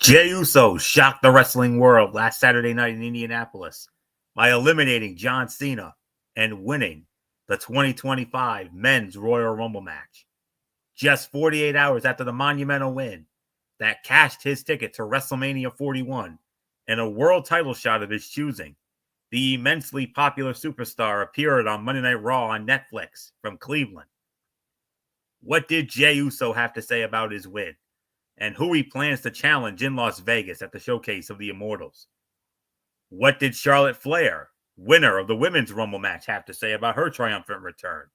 Jey Uso shocked the wrestling world last Saturday night in Indianapolis by eliminating John Cena and winning the 2025 Men's Royal Rumble match. Just 48 hours after the monumental win that cashed his ticket to WrestleMania 41 and a world title shot of his choosing, the immensely popular superstar appeared on Monday Night Raw on Netflix from Cleveland. What did Jey Uso have to say about his win? And who he plans to challenge in Las Vegas at the Showcase of the Immortals? What did Charlotte Flair, winner of the Women's Rumble match, have to say about her triumphant return?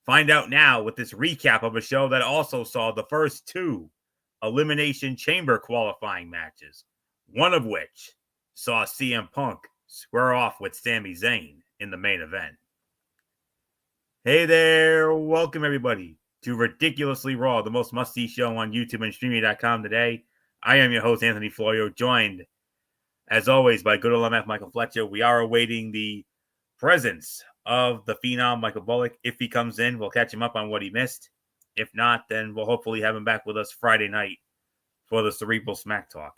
Find out now with this recap of a show that also saw the first two Elimination Chamber qualifying matches, one of which saw CM Punk square off with Sami Zayn in the main event. Hey there, welcome everybody to Ridiculously Raw, the most must-see show on YouTube and Streamy.com today. I am your host, Anthony Florio, joined, as always, by good old MF Michael Fletcher. We are awaiting the presence of the Phenom, Michael Bullock. If he comes in, we'll catch him up on what he missed. If not, then we'll hopefully have him back with us Friday night for the Cerebral Smack Talk.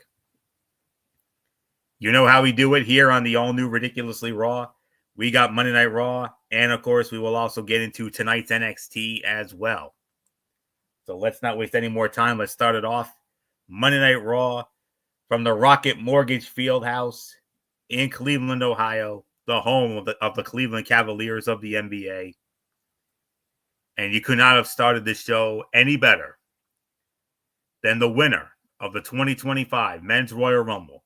You know how we do it here on the all-new Ridiculously Raw. We got Monday Night Raw, and of course, we will also get into tonight's NXT as well. So let's not waste any more time. Let's start it off. Monday Night Raw from the Rocket Mortgage Fieldhouse in Cleveland, Ohio, the home of the Cleveland Cavaliers of the NBA. And you could not have started this show any better than the winner of the 2025 Men's Royal Rumble.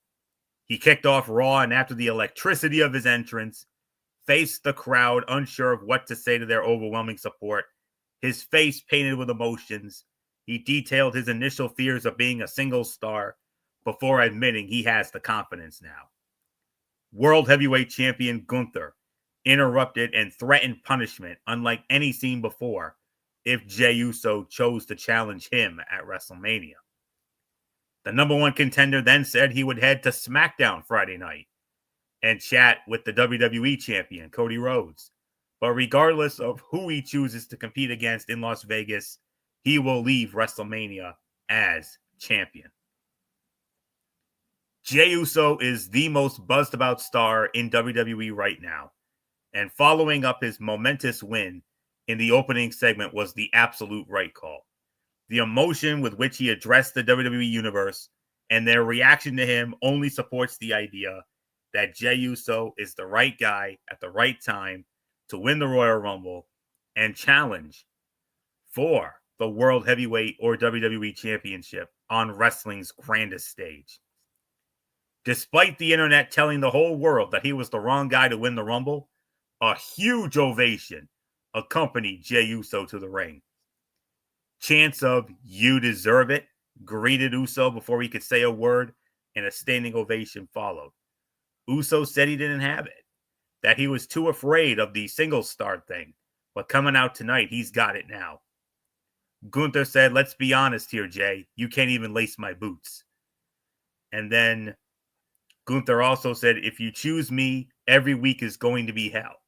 He kicked off Raw, and after the electricity of his entrance, faced the crowd unsure of what to say to their overwhelming support. His face painted with emotions, he detailed his initial fears of being a single star before admitting he has the confidence now. World Heavyweight Champion Gunther interrupted and threatened punishment unlike any seen before if Jey Uso chose to challenge him at WrestleMania. The number one contender then said he would head to SmackDown Friday night and chat with the WWE champion, Cody Rhodes. But regardless of who he chooses to compete against in Las Vegas, he will leave WrestleMania as champion. Jey Uso is the most buzzed about star in WWE right now. And following up his momentous win in the opening segment was the absolute right call. The emotion with which he addressed the WWE Universe and their reaction to him only supports the idea that Jey Uso is the right guy at the right time to win the Royal Rumble and challenge for the World Heavyweight or WWE Championship on wrestling's grandest stage. Despite the internet telling the whole world that he was the wrong guy to win the Rumble, a huge ovation accompanied Jey Uso to the ring. Chants of "You deserve it" greeted Uso before he could say a word, and a standing ovation followed. Uso said he didn't have it, that he was too afraid of the single star thing, but coming out tonight, he's got it now. Gunther said, "Let's be honest here, Jey. You can't even lace my boots." And then Gunther also said, "If you choose me, every week is going to be hell.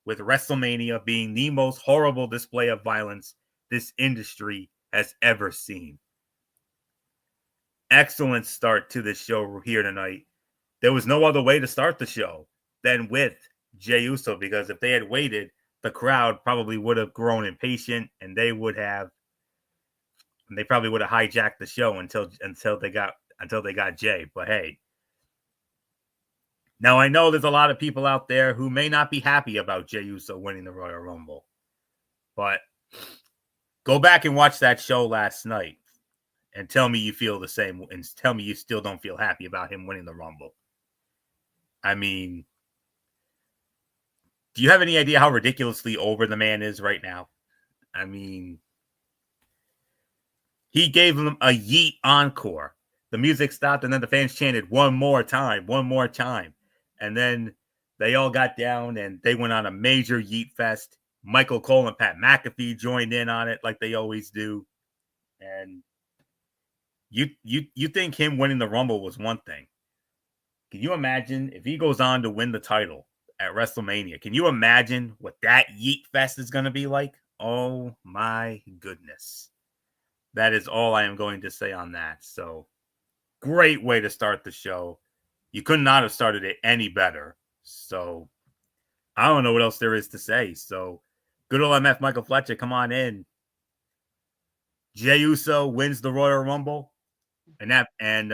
With WrestleMania being the most horrible display of violence this industry has ever seen." Excellent start to this show here tonight. There was no other way to start the show than with Jey Uso, because if they had waited, the crowd probably would have grown impatient, and they probably would have hijacked the show until they got Jey. But hey, now I know there's a lot of people out there who may not be happy about Jey Uso winning the Royal Rumble, but go back and watch that show last night and tell me you feel the same, and tell me you still don't feel happy about him winning the Rumble. I mean, do you have any idea how ridiculously over the man is right now? I mean, he gave him a yeet encore. The music stopped, and then the fans chanted, "One more time, one more time." And then they all got down, and they went on a major yeet fest. Michael Cole and Pat McAfee joined in on it like they always do. And you think him winning the Rumble was one thing. Can you imagine if he goes on to win the title at WrestleMania? Can you imagine what that yeet fest is going to be like? Oh my goodness. That is all I am going to say on that. So, great way to start the show. You could not have started it any better. So, I don't know what else there is to say. So, good old MF Michael Fletcher, come on in. Jey Uso wins the Royal Rumble, and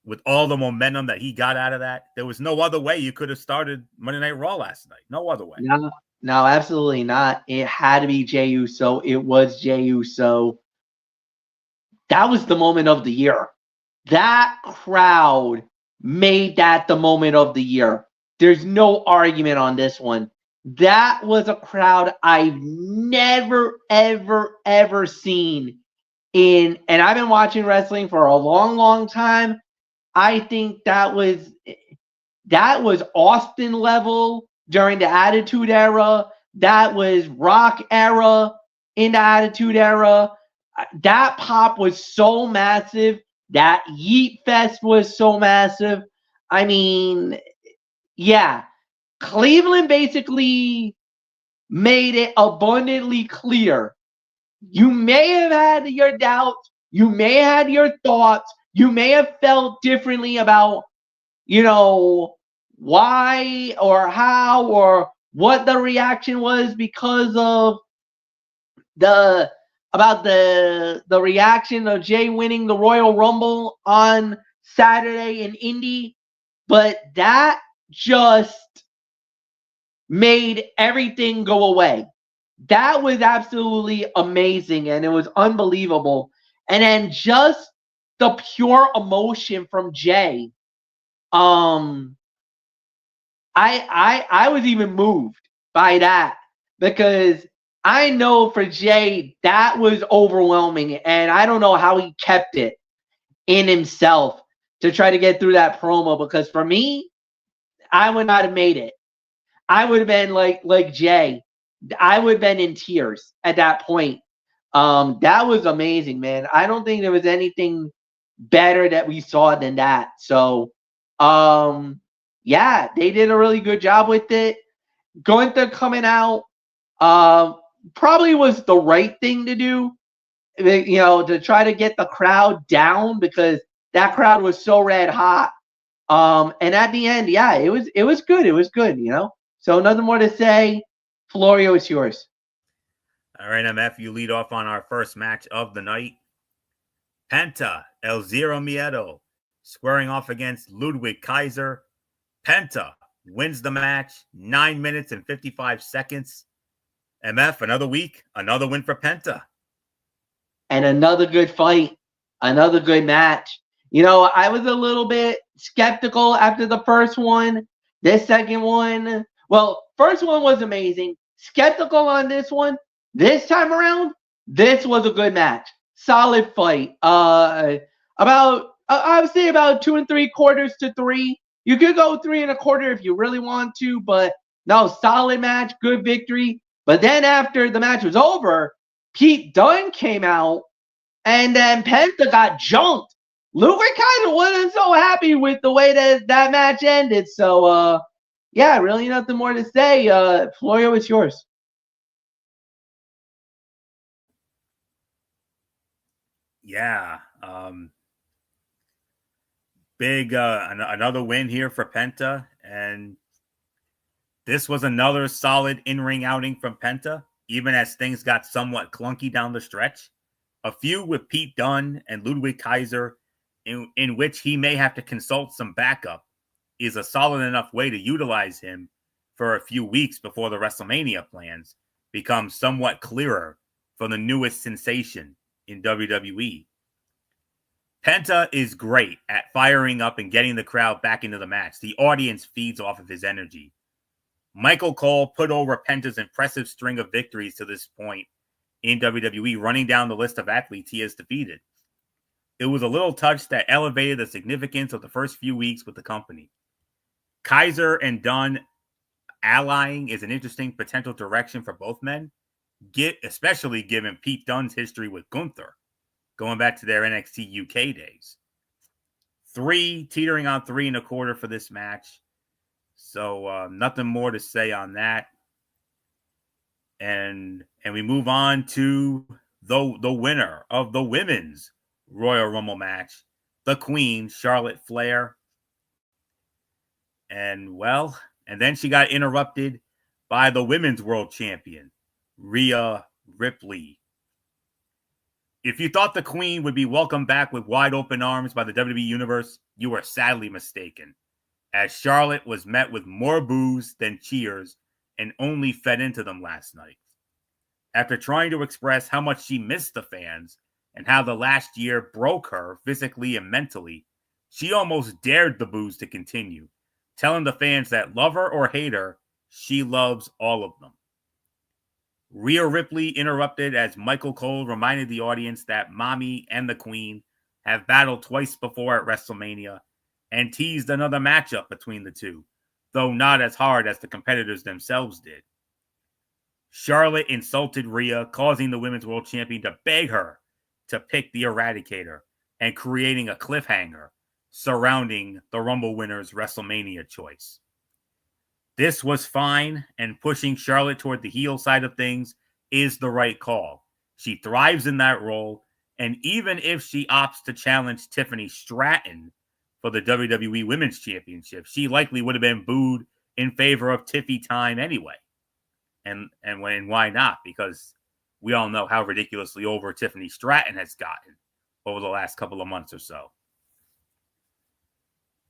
with all the momentum that he got out of that, there was no other way you could have started Monday Night Raw last night. No other way. No, absolutely not. It had to be Jey Uso. It was Jey Uso. That was the moment of the year. That crowd made that the moment of the year. There's no argument on this one. That was a crowd I've never, ever, ever seen and I've been watching wrestling for a long, long time. I think that was Austin level during the Attitude Era. That was Rock era in the Attitude Era. That pop was so massive. That Yeet Fest was so massive. I mean, yeah, Cleveland basically made it abundantly clear. You may have had your doubts. You may have had your thoughts. You may have felt differently about, why or how or what the reaction was because of the reaction of Jey winning the Royal Rumble on Saturday in Indy, but that just made everything go away. That was absolutely amazing and it was unbelievable. And then just the pure emotion from Jey. I was even moved by that because I know for Jey that was overwhelming and I don't know how he kept it in himself to try to get through that promo because for me, I would not have made it. I would have been like Jey. I would have been in tears at that point. That was amazing, man. I don't think there was anything better that we saw than that. So, yeah, they did a really good job with it. Gunther coming out, probably was the right thing to do. To try to get the crowd down because that crowd was so red hot. And at the end, yeah, it was good. It was good, So nothing more to say. Florio, it's yours. All right, MF, you lead off on our first match of the night. Penta, El Zero Miedo, squaring off against Ludwig Kaiser. Penta wins the match, 9 minutes and 55 seconds. MF, another week, another win for Penta. And another good fight, another good match. I was a little bit skeptical after the first one. This second one, well, first one was amazing. Skeptical on this one. This time around, this was a good match. Solid fight. I would say about 2 3/4 to 3. You could go 3 1/4 if you really want to, but no, solid match, good victory. But then after the match was over, Pete Dunne came out, and then Penta got jumped. Ludwig Kaiser wasn't so happy with the way that match ended. So, yeah, really nothing more to say. Florio, it's yours. Yeah. Big, another win here for Penta. And this was another solid in-ring outing from Penta, even as things got somewhat clunky down the stretch. A feud with Pete Dunne and Ludwig Kaiser, in which he may have to consult some backup, is a solid enough way to utilize him for a few weeks before the WrestleMania plans become somewhat clearer for the newest sensation in WWE. Penta is great at firing up and getting the crowd back into the match. The audience feeds off of his energy. Michael Cole put over Penta's impressive string of victories to this point in WWE, running down the list of athletes he has defeated. It was a little touch that elevated the significance of the first few weeks with the company. Kaiser and Dunne allying is an interesting potential direction for both men, especially given Pete Dunne's history with Gunther, going back to their NXT UK days. Teetering on 3 1/4 for this match. So nothing more to say on that. And we move on to the winner of the women's Royal Rumble match, the Queen, Charlotte Flair. And then she got interrupted by the women's world champion, Rhea Ripley. If you thought the Queen would be welcomed back with wide open arms by the WWE Universe, you were sadly mistaken, as Charlotte was met with more boos than cheers and only fed into them last night. After trying to express how much she missed the fans and how the last year broke her physically and mentally, she almost dared the boos to continue, telling the fans that love her or hate her, she loves all of them. Rhea Ripley interrupted as Michael Cole reminded the audience that Mommy and the Queen have battled twice before at WrestleMania and teased another matchup between the two, though not as hard as the competitors themselves did. Charlotte insulted Rhea, causing the Women's World Champion to beg her to pick the Eradicator and creating a cliffhanger surrounding the Rumble winner's WrestleMania choice. This was fine, and pushing Charlotte toward the heel side of things is the right call. She thrives in that role, and even if she opts to challenge Tiffany Stratton for the WWE Women's Championship, she likely would have been booed in favor of Tiffy time anyway. And why not? Because we all know how ridiculously over Tiffany Stratton has gotten over the last couple of months or so.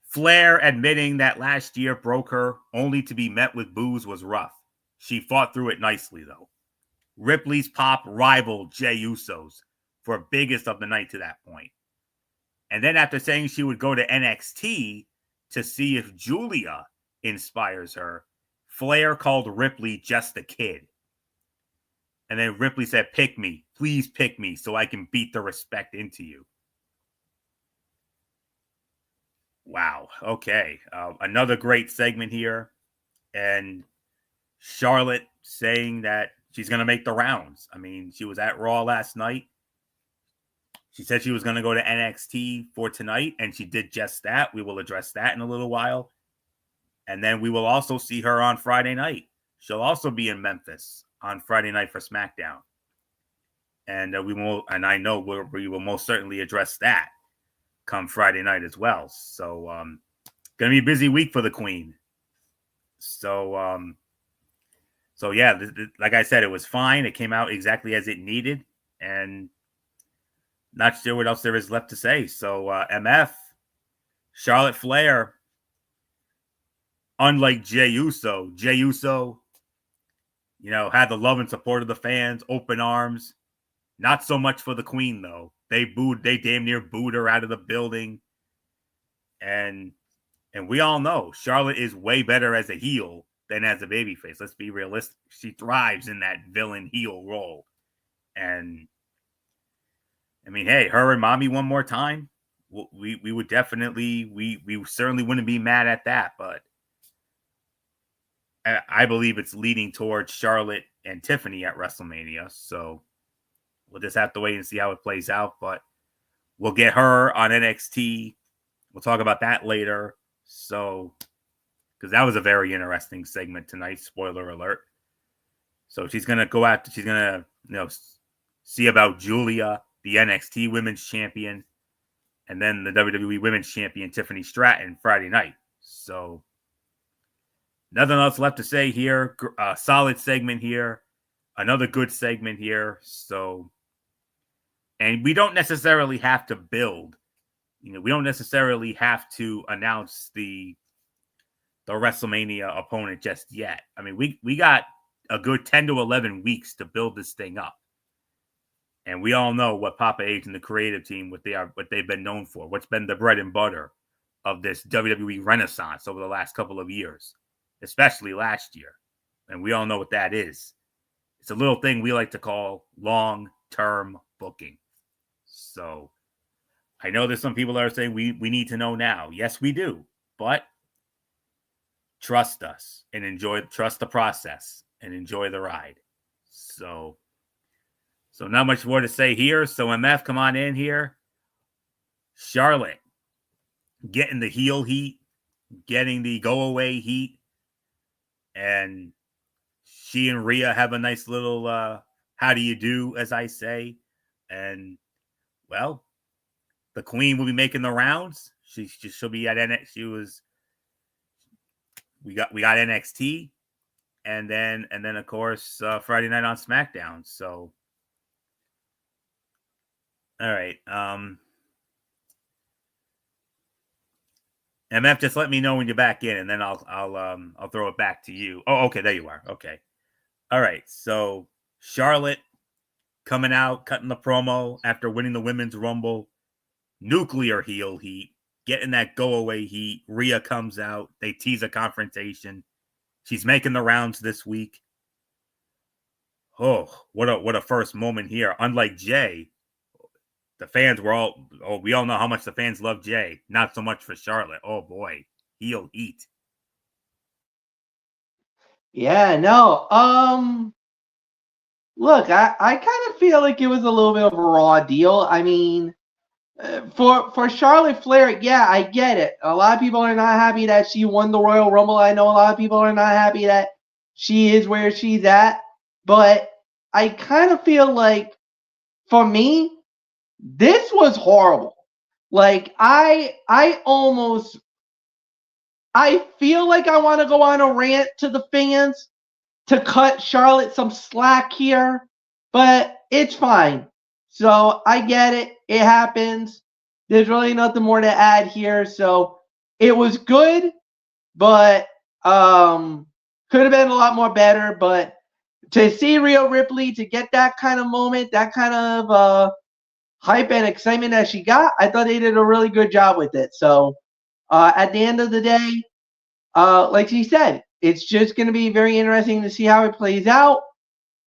Flair admitting that last year broke her only to be met with boos was rough. She fought through it nicely, though. Ripley's pop rivaled Jey Uso's for biggest of the night to that point. And then after saying she would go to NXT to see if Julia inspires her, Flair called Ripley just a kid. And then Ripley said, "Pick me. Please pick me so I can beat the respect into you." Wow. Okay. Another great segment here. And Charlotte saying that she's going to make the rounds. I mean, she was at Raw last night. She said she was going to go to NXT for tonight, and she did just that. We will address that in a little while. And then we will also see her on Friday night. She'll also be in Memphis on Friday night for SmackDown. And I know we will most certainly address that come Friday night as well. So gonna be a busy week for the Queen. So yeah, like I said, it was fine. It came out exactly as it needed, and not sure what else there is left to say. So MF, Charlotte Flair, unlike Jey Uso, had the love and support of the fans, open arms. Not so much for the Queen, though. They damn near booed her out of the building. And we all know Charlotte is way better as a heel than as a babyface. Let's be realistic. She thrives in that villain heel role. And I mean, hey, her and Mommy one more time. We would definitely, we certainly wouldn't be mad at that. But I believe it's leading towards Charlotte and Tiffany at WrestleMania. So we'll just have to wait and see how it plays out. But we'll get her on NXT. We'll talk about that later. So, because that was a very interesting segment tonight. Spoiler alert. So she's going to go out. She's going to, see about Julia, the NXT Women's Champion, and then the WWE Women's Champion, Tiffany Stratton, Friday night. So, nothing else left to say here. Solid segment here. Another good segment here. So, and we don't necessarily have to build. We don't necessarily have to announce the WrestleMania opponent just yet. I mean, we got a good 10 to 11 weeks to build this thing up. And we all know what Papa H and the creative team, what they've been known for, what's been the bread and butter of this WWE renaissance over the last couple of years, especially last year. And we all know what that is. It's a little thing we like to call long-term booking. So I know there's some people that are saying we need to know now. Yes, we do. But trust us and trust the process and enjoy the ride. So not much more to say here. So MF, come on in here. Charlotte getting the heel heat, getting the go away heat. And she and Rhea have a nice little how do you do, as I say. And, well, the Queen will be making the rounds. She'll be at NXT. We got NXT, and then of course Friday night on SmackDown. So, all right. MF, just let me know when you're back in, and then I'll throw it back to you. Oh, okay, there you are. Okay, all right. So Charlotte coming out, cutting the promo after winning the Women's Rumble, nuclear heel heat, getting that go away heat. Rhea comes out, they tease a confrontation. She's making the rounds this week. Oh, what a first moment here. Unlike Jay, the fans were we all know how much the fans love Jay. Not so much for Charlotte. Oh boy, heel heat. Yeah, no. Look, I kind of feel like it was a little bit of a raw deal. I mean, for Charlotte Flair, yeah, I get it. A lot of people are not happy that she won the Royal Rumble. I know a lot of people are not happy that she is where she's at. But I kind of feel like, for me, this was horrible. Like, I feel like I want to go on a rant to the fans to cut Charlotte some slack here, but it's fine. So I get it. It happens. There's really nothing more to add here. So it was good, but could have been a lot more better. But to see Rhea Ripley, to get that kind of moment, that kind of hype and excitement that she got, I thought they did a really good job with it. So at the end of the day, like she said, it's just going to be very interesting to see how it plays out.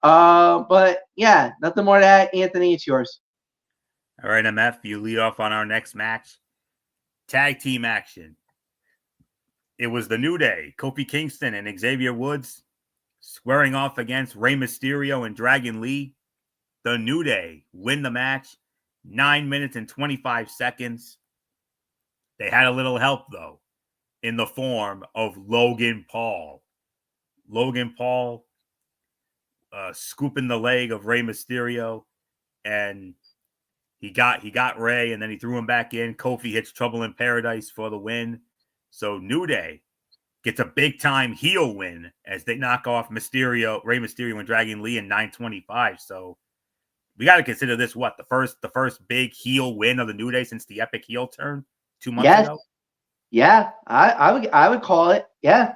But yeah, nothing more to add. Anthony, it's yours. All right, MF, you lead off on our next match. Tag team action. It was the New Day, Kofi Kingston and Xavier Woods, squaring off against Rey Mysterio and Dragon Lee. The New Day win the match, 9 minutes and 25 seconds. They had a little help, though, in the form of Logan Paul. Logan Paul scooping the leg of Rey Mysterio, and he got Rey, and then he threw him back in. Kofi hits Trouble in Paradise for the win. So New Day gets a big time heel win as they knock off Rey Mysterio and Dragon Lee in 9:25. So we got to consider this the first big heel win of the New Day since the epic heel turn 2 months ago. Yeah, I would call it. Yeah.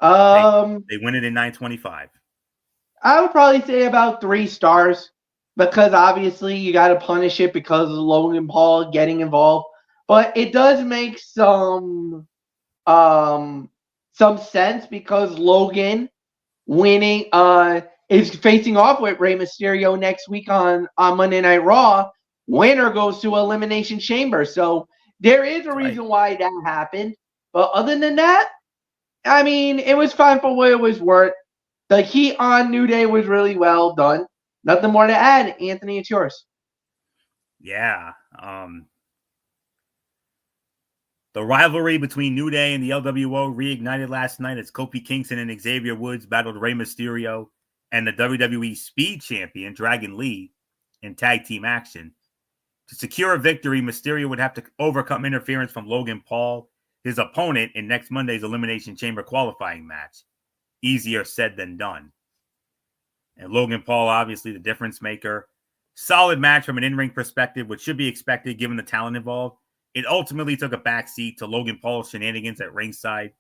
They win it in 9:25. I would probably say about 3 stars, because obviously you got to punish it because of Logan Paul getting involved. But it does make some sense because Logan winning is facing off with Rey Mysterio next week on Monday Night Raw. Winner goes to Elimination Chamber. So there is a reason why that happened. But other than that, I mean, it was fine for what it was worth. The heat on New Day was really well done. Nothing more to add. Anthony, it's yours. Yeah. The rivalry between New Day and the LWO reignited last night as Kofi Kingston and Xavier Woods battled Rey Mysterio and the WWE Speed Champion Dragon Lee in tag team action. To secure a victory, Mysterio would have to overcome interference from Logan Paul, his opponent, in next Monday's Elimination Chamber qualifying match. Easier said than done. And Logan Paul, obviously the difference maker. Solid match from an in-ring perspective, which should be expected given the talent involved. It ultimately took a backseat to Logan Paul's shenanigans at ringside.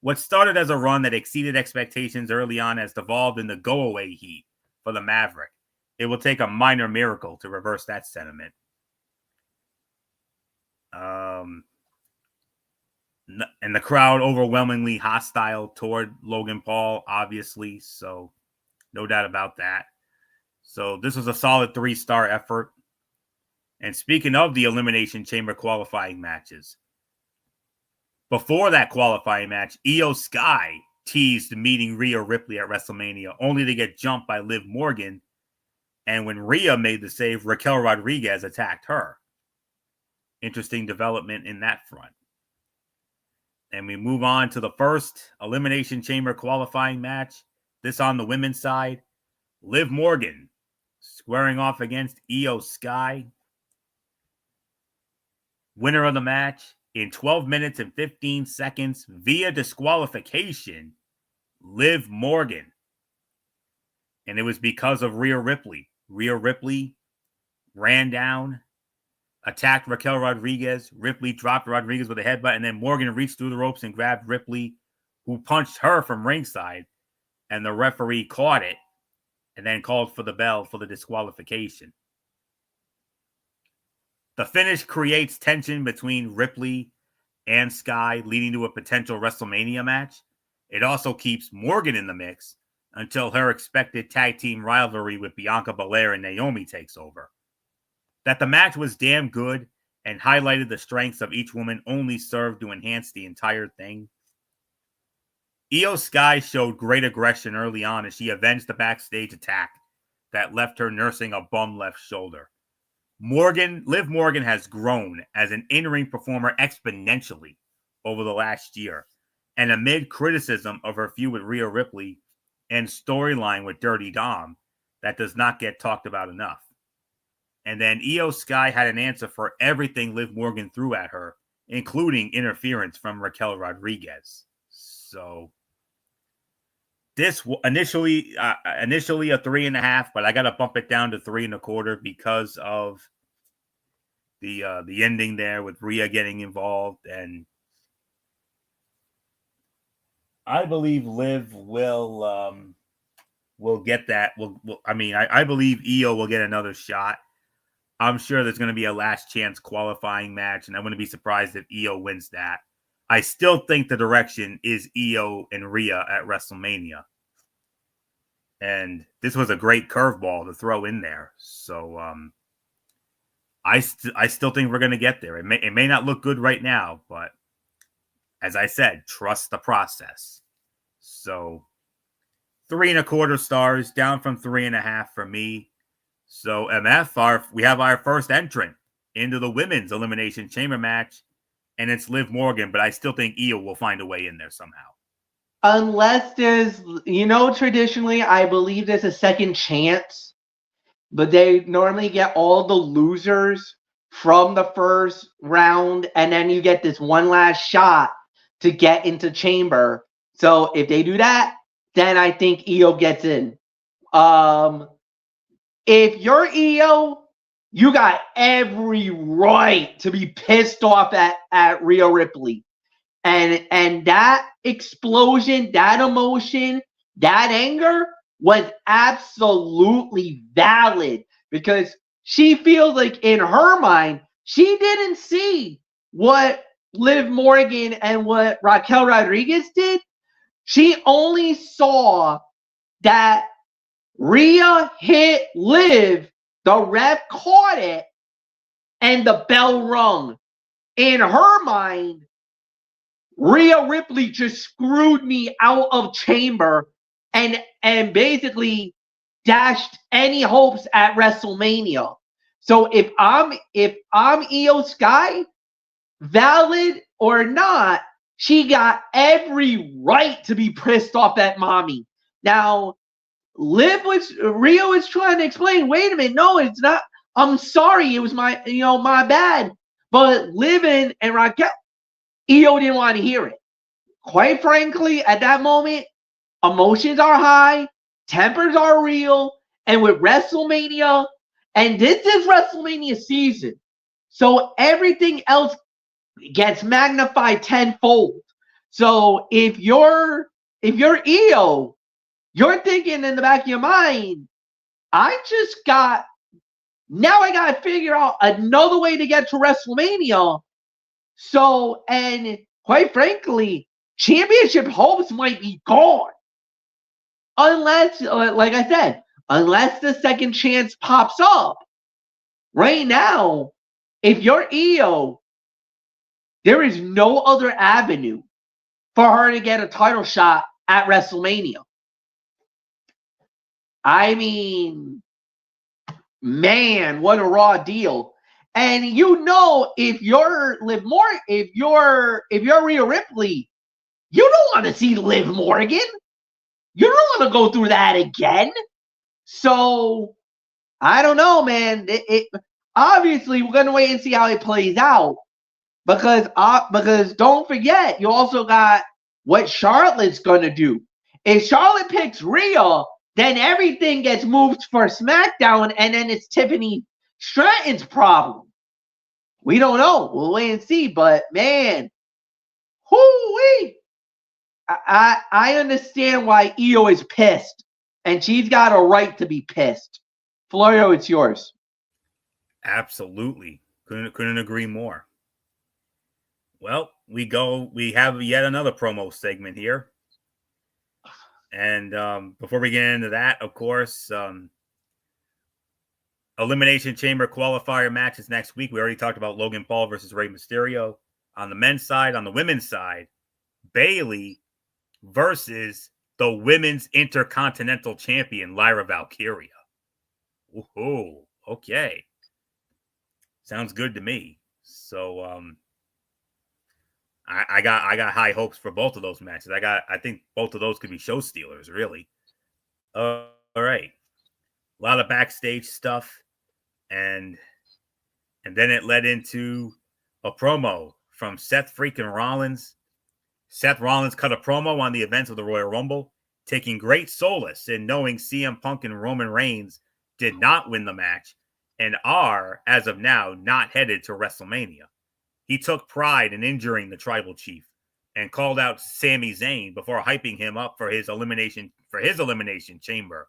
What started as a run that exceeded expectations early on has devolved into go-away heat for the Maverick. It will take a minor miracle to reverse that sentiment. And the crowd overwhelmingly hostile toward Logan Paul, obviously. So no doubt about that. So this was a solid 3-star effort. And speaking of the Elimination Chamber qualifying matches, before that qualifying match, Io Sky teased meeting Rhea Ripley at WrestleMania, only to get jumped by Liv Morgan. And when Rhea made the save, Raquel Rodriguez attacked her. Interesting development in that front. And we move on to the first Elimination Chamber qualifying match. This on the women's side. Liv Morgan squaring off against Io Sky. Winner of the match in 12 minutes and 15 seconds via disqualification, Liv Morgan. And it was because of Rhea Ripley. Rhea Ripley ran down, attacked Raquel Rodriguez. Ripley dropped Rodriguez with a headbutt, and then Morgan reached through the ropes and grabbed Ripley, who punched her from ringside, and the referee caught it and then called for the bell for the disqualification. The finish creates tension between Ripley and Sky, leading to a potential WrestleMania match. It also keeps Morgan in the mix until her expected tag team rivalry with Bianca Belair and Naomi takes over. That the match was damn good and highlighted the strengths of each woman only served to enhance the entire thing. Io Sky showed great aggression early on as she avenged the backstage attack that left her nursing a bum left shoulder. Liv Morgan has grown as an in-ring performer exponentially over the last year, and amid criticism of her feud with Rhea Ripley and storyline with Dirty Dom, that does not get talked about enough. And then Io Sky had an answer for everything Liv Morgan threw at her, including interference from Raquel Rodriguez. So this initially a 3.5, but I got to bump it down to 3.25 because of the ending there with Rhea getting involved, and I believe Liv will get that. I believe Io will get another shot. I'm sure there's going to be a last chance qualifying match, and I wouldn't be surprised if Io wins that. I still think the direction is Io and Rhea at WrestleMania. And this was a great curveball to throw in there. So I still think we're going to get there. It may not look good right now, but as I said, trust the process. So 3.25 stars, down from 3.5 for me. So MF, we have our first entrant into the women's Elimination Chamber match, and it's Liv Morgan, but I still think Io will find a way in there somehow. Unless there's, traditionally, I believe there's a second chance, but they normally get all the losers from the first round, and then you get this one last shot to get into Chamber. So if they do that, then I think Io gets in. If you're Io, you got every right to be pissed off at Rhea Ripley. And that explosion, that emotion, that anger was absolutely valid because she feels like in her mind, she didn't see what Liv Morgan and what Raquel Rodriguez did. She only saw that Rhea hit Liv, the ref caught it, and the bell rung. In her mind, Rhea Ripley just screwed me out of Chamber and basically dashed any hopes at WrestleMania. So if I'm Io Sky, valid or not, she got every right to be pissed off at mommy. Now, Rhea was trying to explain, wait a minute, no, it's not. I'm sorry, it was my bad. But Liv and Raquel, Io didn't want to hear it. Quite frankly, at that moment, emotions are high, tempers are real, and with WrestleMania, and this is WrestleMania season, so everything else gets magnified tenfold. So if you're Io, you're thinking in the back of your mind, I got to figure out another way to get to WrestleMania. So, and quite frankly, championship hopes might be gone. Unless, like I said, unless the second chance pops up. Right now, if you're Io, there is no other avenue for her to get a title shot at WrestleMania. I mean, man, what a raw deal. And if you're Liv Morgan, if you're Rhea Ripley, you don't want to see Liv Morgan. You don't want to go through that again. So I don't know, man. It obviously we're gonna wait and see how it plays out because don't forget you also got what Charlotte's gonna do. If Charlotte picks Rhea, then everything gets moved for SmackDown, and then it's Tiffany Stratton's problem. We don't know. We'll wait and see. But man, whoo-wee. I understand why Io is pissed, and she's got a right to be pissed. Florio, it's yours. Absolutely. Couldn't agree more. Well, we have yet another promo segment here. And before we get into that, of course, Elimination Chamber qualifier matches next week. We already talked about Logan Paul versus Rey Mysterio. On the men's side, on the women's side, Bayley versus the Women's Intercontinental Champion, Lyra Valkyria. Ooh, okay. Sounds good to me. So I got high hopes for both of those matches. I think both of those could be show stealers, really. All right. A lot of backstage stuff, and then it led into a promo from Seth freaking Rollins. Seth Rollins cut a promo on the events of the Royal Rumble, taking great solace in knowing CM Punk and Roman Reigns did not win the match and are, as of now, not headed to WrestleMania. He took pride in injuring the Tribal Chief and called out Sami Zayn before hyping him up for his elimination chamber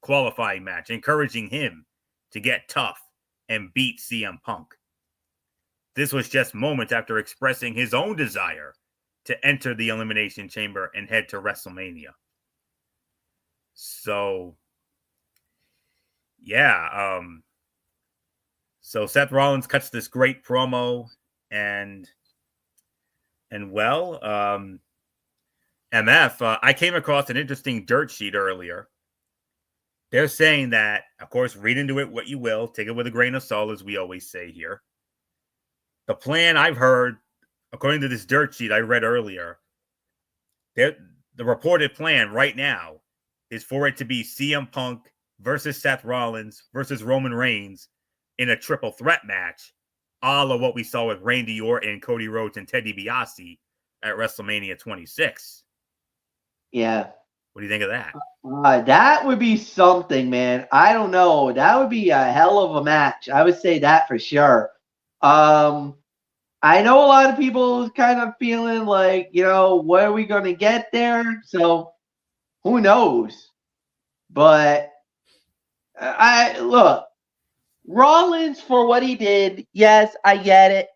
qualifying match, encouraging him to get tough and beat CM Punk. This was just moments after expressing his own desire to enter the Elimination Chamber and head to WrestleMania. So, yeah. So Seth Rollins cuts this great promo, and well, MF, I came across an interesting dirt sheet earlier. They're saying that, of course, read into it what you will, take it with a grain of salt, as we always say here. The plan I've heard, according to this dirt sheet I read earlier, the reported plan right now is for it to be CM Punk versus Seth Rollins versus Roman Reigns in a triple threat match, a la what we saw with Randy Orton, Cody Rhodes, and Ted DiBiase at WrestleMania 26. Yeah. What do you think of that? That would be something, man. I don't know. That would be a hell of a match. I would say that for sure. I know a lot of people kind of feeling like, what are we going to get there? So who knows? But look, Rollins, for what he did, yes, I get it.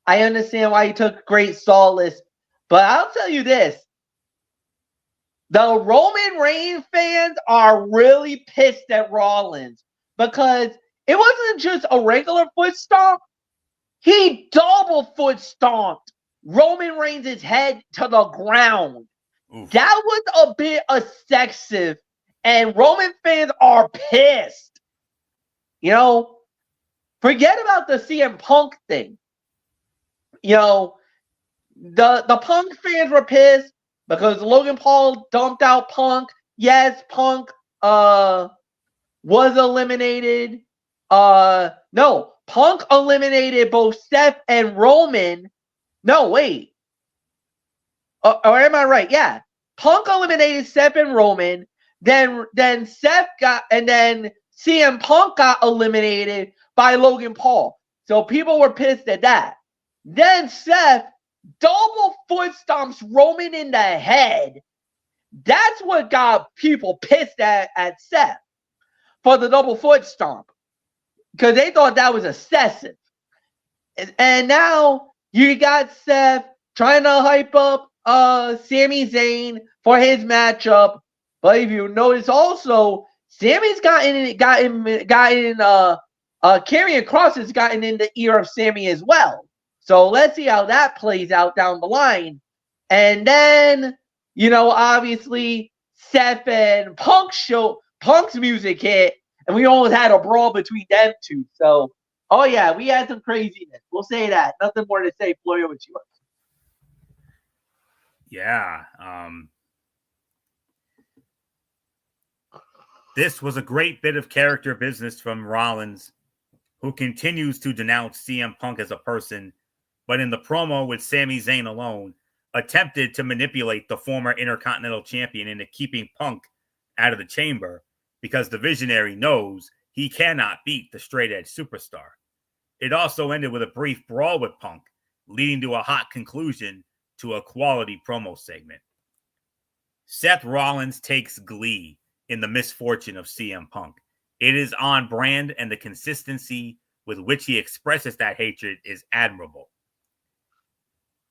I understand why he took great solace. But I'll tell you this. The Roman Reigns fans are really pissed at Rollins because it wasn't just a regular foot stomp. He double foot stomped Roman Reigns' head to the ground. Oof. That was a bit excessive, and Roman fans are pissed. Forget about the CM Punk thing. The Punk fans were pissed because Logan Paul dumped out Punk. Yes, Punk was eliminated. No, Punk eliminated both Seth and Roman. No, wait. Or am I right? Yeah. Punk eliminated Seth and Roman. Then Seth and then CM Punk got eliminated by Logan Paul. So people were pissed at that. Then Seth double foot stomps Roman in the head. That's what got people pissed at Seth for the double foot stomp. Because they thought that was excessive. And now you got Seth trying to hype up Sami Zayn for his matchup. But if you notice also, Sammy's Karrion Kross has gotten in the ear of Sami as well. So let's see how that plays out down the line. And then, obviously, Seth and Punk's music hit, and we almost had a brawl between them two. So, oh yeah, we had some craziness. We'll say that. Nothing more to say. Florio, it's yours. Yeah. This was a great bit of character business from Rollins, who continues to denounce CM Punk as a person, but in the promo with Sami Zayn alone, attempted to manipulate the former Intercontinental Champion into keeping Punk out of the chamber because the Visionary knows he cannot beat the straight edge superstar. It also ended with a brief brawl with Punk, leading to a hot conclusion to a quality promo segment. Seth Rollins takes glee in the misfortune of CM Punk. It is on brand, and the consistency with which he expresses that hatred is admirable.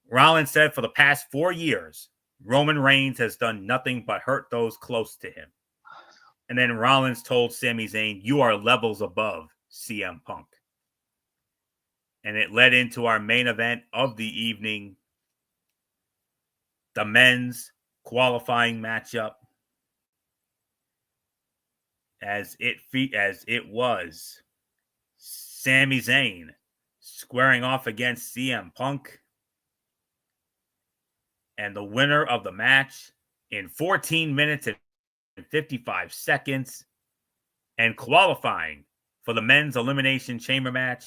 Rollins said for the past 4 years, Roman Reigns has done nothing but hurt those close to him. And then Rollins told Sami Zayn, "You are levels above CM Punk." And it led into our main event of the evening, the men's qualifying matchup, as it was Sami Zayn squaring off against CM Punk. And the winner of the match in 14 minutes and 55 seconds and qualifying for the men's Elimination Chamber match,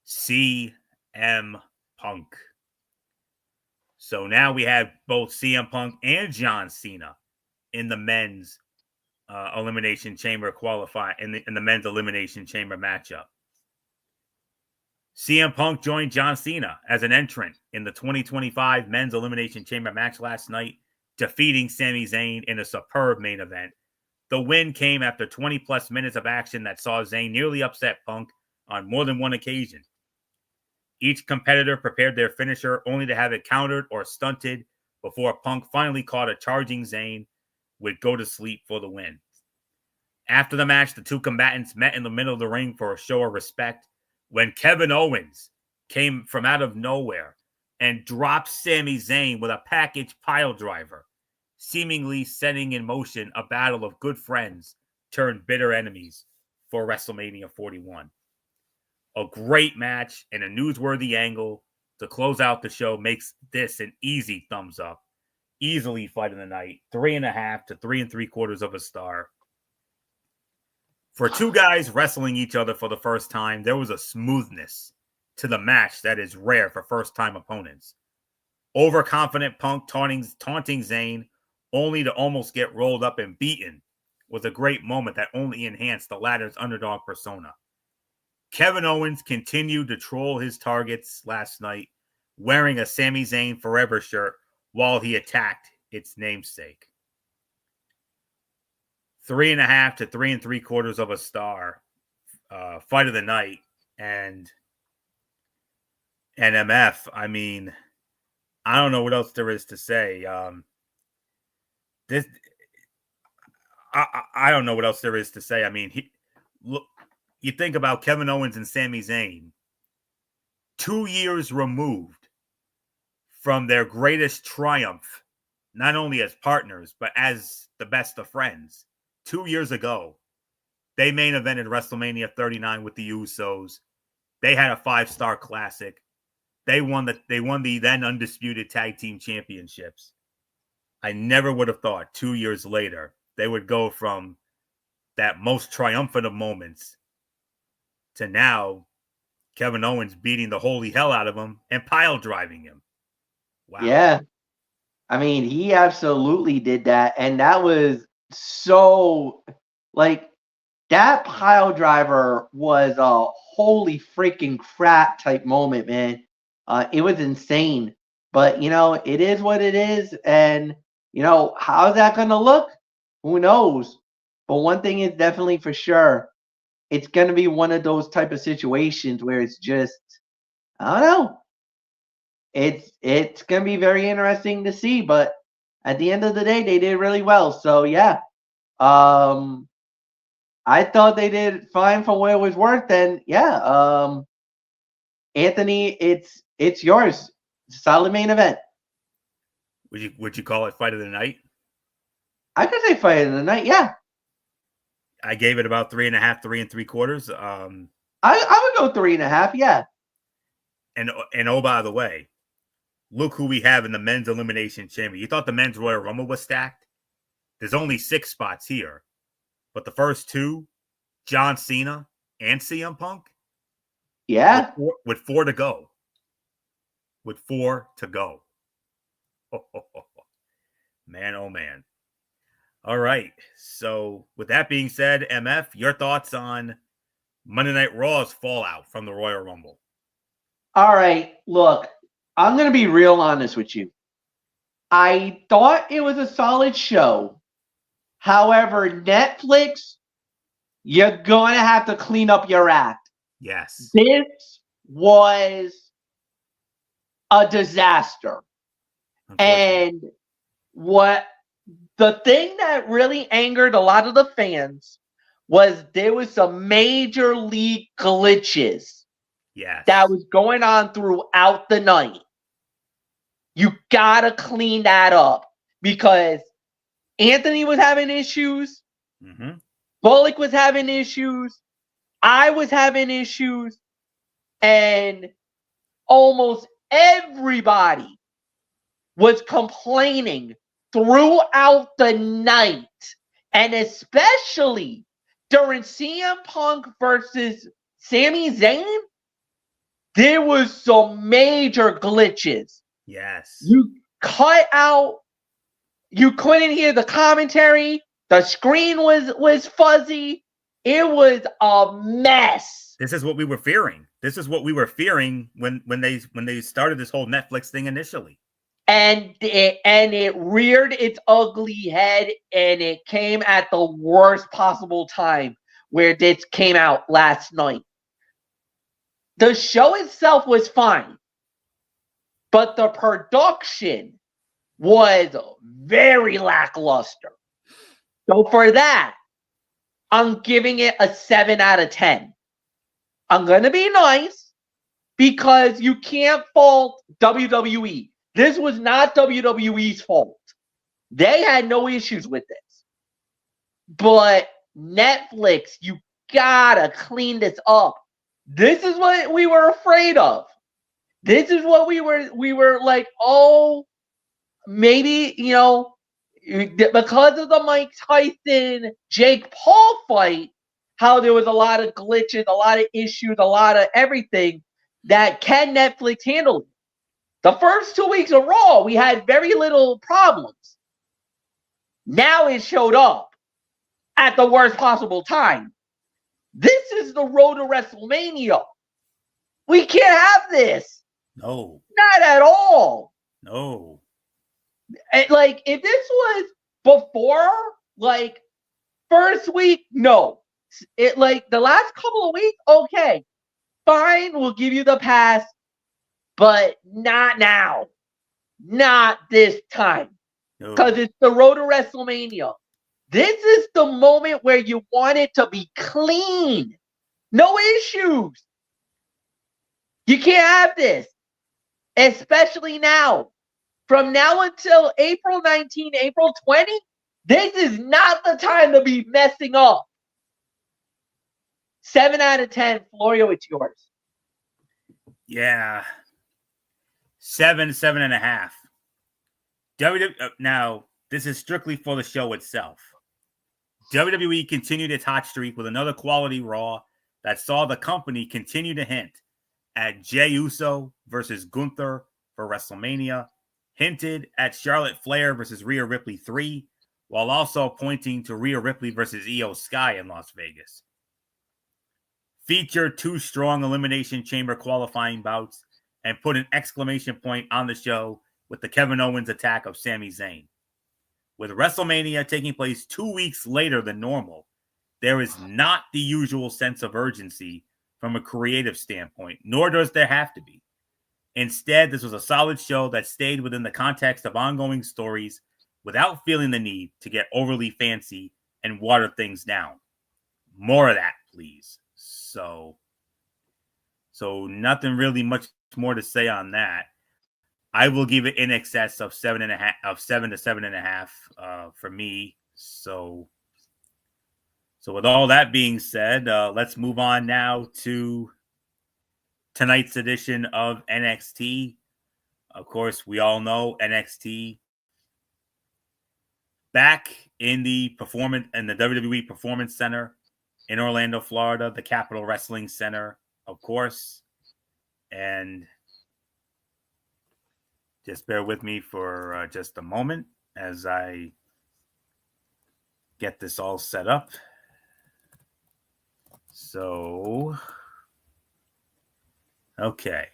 CM Punk. So now we have both CM Punk and John Cena in the men's Elimination Chamber qualify in the men's Elimination Chamber matchup. CM Punk joined John Cena as an entrant in the 2025 men's Elimination Chamber match last night, defeating Sami Zayn in a superb main event. The win came after 20 plus minutes of action that saw Zayn nearly upset Punk on more than one occasion. Each competitor prepared their finisher only to have it countered or stunted before Punk finally caught a charging Zayn would go to sleep for the win. After the match, the two combatants met in the middle of the ring for a show of respect when Kevin Owens came from out of nowhere and dropped Sami Zayn with a package pile driver, seemingly setting in motion a battle of good friends turned bitter enemies for WrestleMania 41. A great match and a newsworthy angle to close out the show makes this an easy thumbs up. Easily fight of the night, 3.5 to 3 3/4 of a star. For two guys wrestling each other for the first time, there was a smoothness to the match that is rare for first-time opponents. Overconfident Punk taunting Zayn only to almost get rolled up and beaten was a great moment that only enhanced the latter's underdog persona. Kevin Owens continued to troll his targets last night, wearing a Sami Zayn Forever shirt while he attacked its namesake. 3.5 to 3 3/4 of a star fight of the night. And MF, I mean, I don't know what else there is to say. I don't know what else there is to say. I mean, look, you think about Kevin Owens and Sami Zayn, 2 years removed from their greatest triumph, not only as partners, but as the best of friends. 2 years ago, they main evented WrestleMania 39 with the Usos. They had a 5-star classic. They won the then undisputed tag team championships. I never would have thought 2 years later they would go from that most triumphant of moments to now Kevin Owens beating the holy hell out of him and pile driving him. Wow. Yeah. I mean, he absolutely did that. And that was so, like, that pile driver was a holy freaking crap type moment, man. It was insane. But, it is what it is. And, how's that going to look? Who knows? But one thing is definitely for sure. It's going to be one of those type of situations where it's just, I don't know. It's going to be very interesting to see. But at the end of the day, they did really well. So, yeah. I thought they did fine for what it was worth. And, yeah. Anthony, it's yours. It's a solid main event. Would you call it fight of the night? I could say fight of the night, yeah. I gave it about 3.5, 3 3/4. I would go 3.5, yeah. And oh, by the way, look who we have in the men's elimination chamber. You thought the men's Royal Rumble was stacked? There's only 6 spots here. but the first two, John Cena and CM Punk, Yeah. with four to go. With four to go. Man, oh man. All right. So with that being said, MF, your thoughts on Monday Night Raw's fallout from the Royal Rumble? All right. Look, I'm going to be real honest with you. I thought it was a solid show. However, Netflix, you're going to have to clean up your act. Yes. This was a disaster. And what the thing that really angered a lot of the fans was there was some major league glitches that was going on throughout the night. You gotta clean that up because Anthony was having issues. Mm-hmm. Bullock was having issues. I was having issues. And almost everybody was complaining throughout the night. And especially during CM Punk versus Sami Zayn, there was some major glitches. Yes. You cut out, you couldn't hear the commentary. The screen was fuzzy. It was a mess. This is what we were fearing. This is what we were fearing when they started this whole Netflix thing initially. And it reared its ugly head, and it came at the worst possible time where this came out last night. The show itself was fine, but the production was very lackluster. So for that, I'm giving it a 7 out of 10. I'm going to be nice because you can't fault WWE. This was not WWE's fault. They had no issues with this. But Netflix, you gotta clean this up. This is what we were afraid of. This is what we were like, oh, maybe, because of the Mike Tyson, Jake Paul fight, how there was a lot of glitches, a lot of issues, a lot of everything that can Netflix handle it. The first 2 weeks of Raw, we had very little problems. Now it showed up at the worst possible time. This is the road to WrestleMania. We can't have this. No. Not at all. No. And if this was before, first week, no. It the last couple of weeks, okay. Fine, we'll give you the pass. But not now. Not this time. Because it's the road to WrestleMania. This is the moment where you want it to be clean. No issues. You can't have this. Especially now. From now until April 19, April 20, this is not the time to be messing up. 7 out of 10. Florio, it's yours. Yeah. 7.5. Now, this is strictly for the show itself. WWE continued its hot streak with another quality Raw that saw the company continue to hint at Jey Uso versus Gunther for WrestleMania, hinted at Charlotte Flair versus Rhea Ripley 3, while also pointing to Rhea Ripley versus Io Sky in Las Vegas. Featured 2 strong Elimination Chamber qualifying bouts and put an exclamation point on the show with the Kevin Owens attack of Sami Zayn. With WrestleMania taking place 2 weeks later than normal, there is not the usual sense of urgency from a creative standpoint, nor does there have to be. Instead, this was a solid show that stayed within the context of ongoing stories without feeling the need to get overly fancy and water things down. More of that, please. So nothing really much more to say on that. I will give it in excess of 7.5, of 7 to 7.5 for me. So with all that being said, let's move on now to tonight's edition of NXT. Of course, we all know NXT back in the WWE Performance Center in Orlando, Florida, the Capitol Wrestling Center, of course. And just bear with me for just a moment as I get this all set up. So, okay.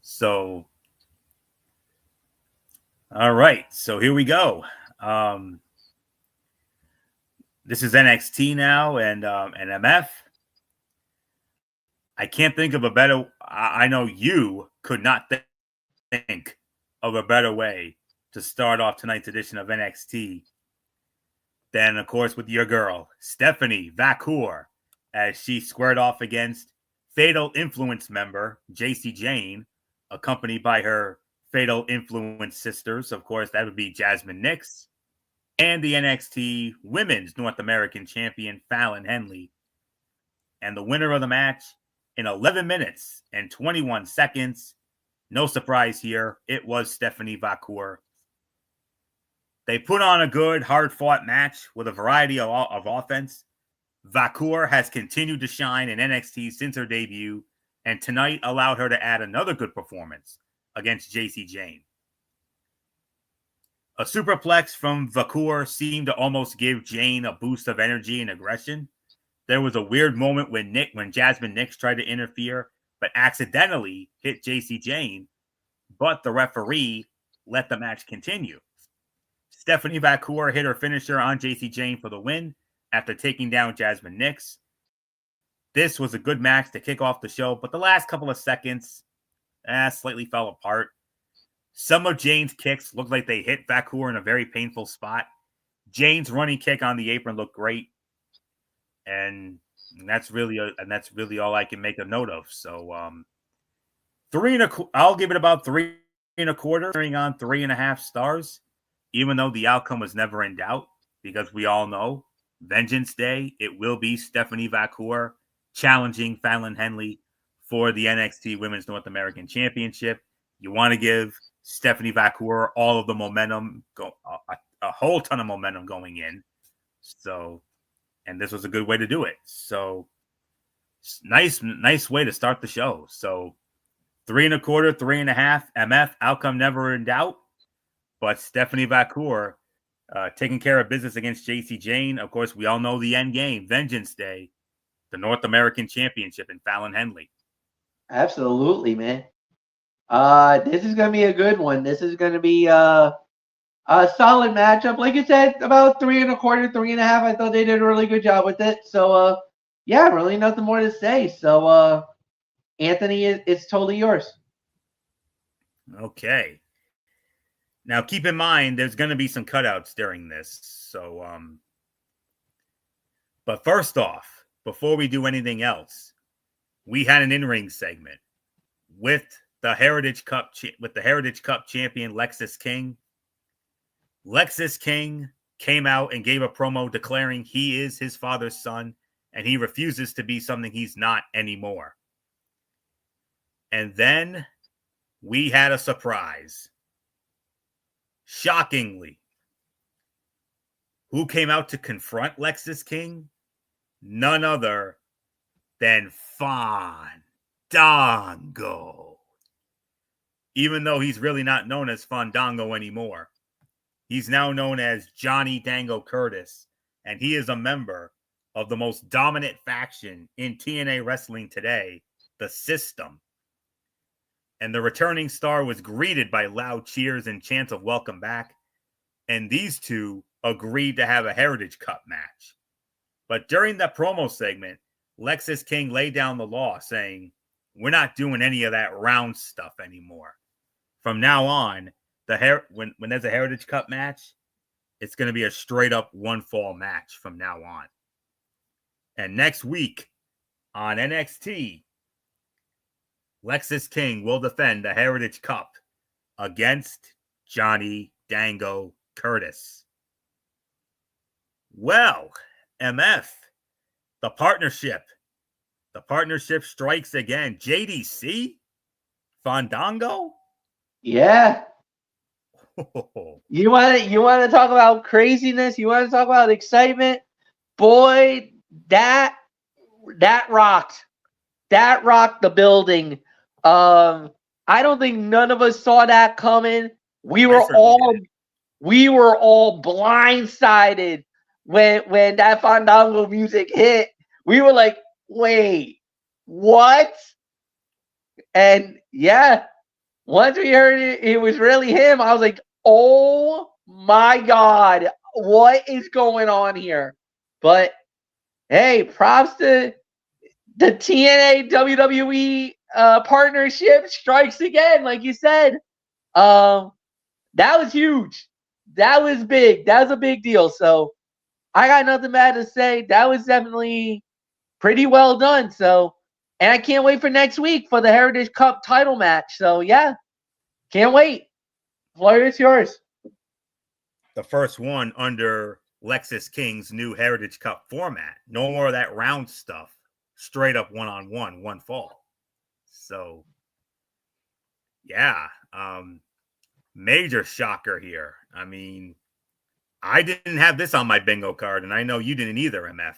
So, all right. So here we go. This is NXT now and MF. I can't think of a better. I know you could not think of a better way to start off tonight's edition of NXT than, of course, with your girl Stephanie Vaquer, as she squared off against Fatal Influence member Jacy Jayne, accompanied by her Fatal Influence sisters. Of course, that would be Jasmine Nix and the NXT Women's North American Champion Fallon Henley. And the winner of the match in 11 minutes and 21 seconds, no surprise here, it was Stephanie Vaquer. They put on a good, hard-fought match with a variety of offense. Vaquer has continued to shine in NXT since her debut, and tonight allowed her to add another good performance against Jacy Jayne. A superplex from Vaquer seemed to almost give Jayne a boost of energy and aggression. There was a weird moment when Jasmine Nix tried to interfere, but accidentally hit Jacy Jayne, but the referee let the match continue. Stephanie Vaquer hit her finisher on Jacy Jayne for the win after taking down Jasmine Nix. This was a good match to kick off the show, but the last couple of seconds slightly fell apart. Some of Jayne's kicks looked like they hit Vaquer in a very painful spot. Jayne's running kick on the apron looked great, and that's really all I can make a note of. So, I'll give it about 3.25, turning on 3.5 stars, even though the outcome was never in doubt, because we all know Vengeance Day, it will be Stephanie Vaquer challenging Fallon Henley for the NXT Women's North American Championship. You want to give Stephanie Vaquer all of the momentum, a whole ton of momentum going in. So, and this was a good way to do it. So, nice way to start the show. So, 3.25, 3.5 MF, outcome never in doubt. But Stephanie Vaquer taking care of business against Jacy Jayne. Of course, we all know the end game, Vengeance Day, the North American Championship, and Fallon Henley. Absolutely, man. This is going to be a good one. This is going to be a solid matchup. Like you said, about 3.25, 3.5. I thought they did a really good job with it. So, yeah, really nothing more to say. So, Anthony, it's totally yours. Okay. Now, keep in mind, there's going to be some cutouts during this. So, but first off, before we do anything else, we had an in-ring segment with the Heritage Cup champion Lexis King. Lexis King came out and gave a promo declaring he is his father's son and he refuses to be something he's not anymore. And then we had a surprise. Shockingly, who came out to confront Lexis King? None other than Fandango. Even though he's really not known as Fandango anymore. He's now known as Johnny Dango Curtis, and he is a member of the most dominant faction in TNA wrestling today, the System. And the returning star was greeted by loud cheers and chants of welcome back. And these two agreed to have a Heritage Cup match. But during that promo segment, Lexis King laid down the law saying, we're not doing any of that round stuff anymore. From now on, when there's a Heritage Cup match, it's going to be a straight up one fall match from now on. And next week on NXT, Lexis King will defend the Heritage Cup against Johnny Dango Curtis. Well, MF, the partnership strikes again. JDC? Fandango? Yeah. You want to talk about craziness? You want to talk about excitement? Boy, that rocked. That rocked the building. I don't think none of us saw that coming. We were all blindsided when that Fandango music hit. We were like, wait, what? And yeah, once we heard it was really him, I was like, oh my God, what is going on here? But hey, props to the TNA WWE partnership strikes again, like you said. That was huge. That was big. That was a big deal. So I got nothing bad to say. That was definitely pretty well done. So, and I can't wait for next week for the Heritage Cup title match. So yeah, can't wait. Floyd, it's yours. The first one under Lexis King's new Heritage Cup format. No more of that round stuff. Straight up one-on-one, one fall. So, yeah. Major shocker here. I mean, I didn't have this on my bingo card, and I know you didn't either, MF.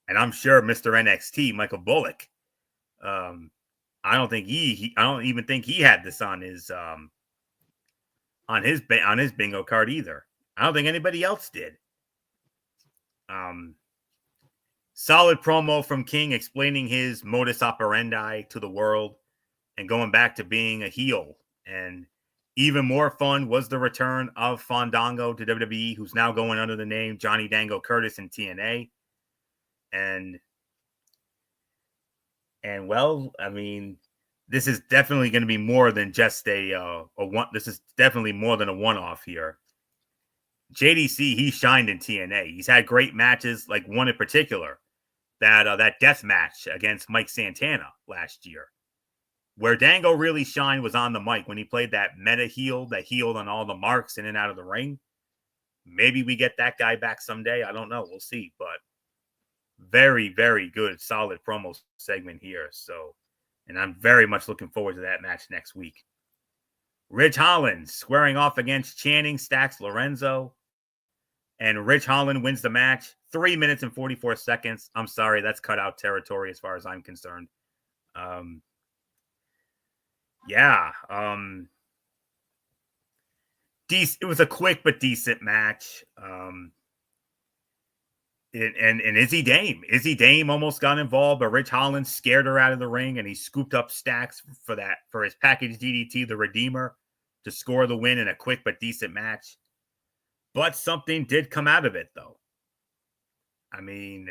And I'm sure Mr. NXT, Michael Bullock, I don't even think he had this on his bingo card either. I don't think anybody else did. Solid promo from King explaining his modus operandi to the world and going back to being a heel. And even more fun was the return of Fandango to WWE, who's now going under the name Johnny Dango Curtis in TNA. And well, I mean, this is definitely going to be more than just a one. This is definitely more than a one-off here. JDC, he shined in TNA. He's had great matches, like one in particular, that death match against Mike Santana last year. Where Dango really shined was on the mic when he played that meta heel that healed on all the marks in and out of the ring. Maybe we get that guy back someday. I don't know. We'll see. But very, very good, solid promo segment here. So, and I'm very much looking forward to that match next week. Ridge Holland squaring off against Channing Stacks Lorenzo. And Ridge Holland wins the match. 3 minutes and 44 seconds. I'm sorry, that's cut out territory as far as I'm concerned. It was a quick but decent match. And Izzy Dame almost got involved, but Ridge Holland scared her out of the ring, and he scooped up Stacks for his package DDT, the Redeemer, to score the win in a quick but decent match. But something did come out of it, though. I mean,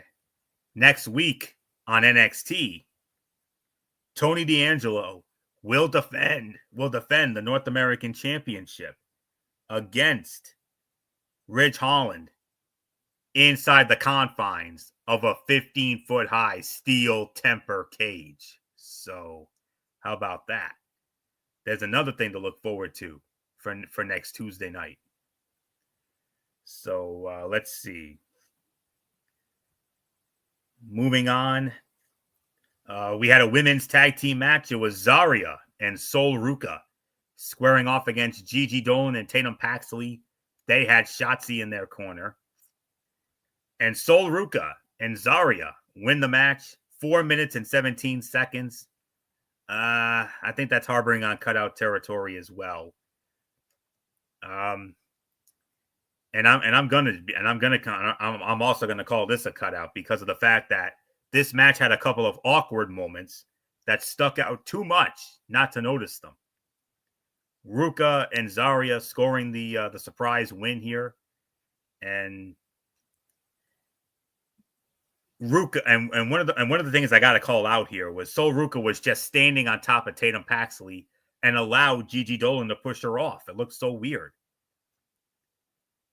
next week on NXT, Tony D'Angelo will defend the North American Championship against Ridge Holland inside the confines of a 15-foot high steel temper cage. So, how about that? There's another thing to look forward to for next Tuesday night. So, let's see. Moving on. We had a women's tag team match. It was Zarya and Sol Ruca squaring off against Gigi Dolan and Tatum Paxley. They had Shotzi in their corner. And Sol Ruca and Zarya win the match. 4 minutes and 17 seconds. I think that's harboring on cutout territory as well. I'm also gonna call this a cutout because of the fact that this match had a couple of awkward moments that stuck out too much not to notice them. Ruca and Zarya scoring the surprise win here, and Ruca and one of the things I got to call out here was Sol Ruca was just standing on top of Tatum Paxley and allowed Gigi Dolan to push her off. It looked so weird.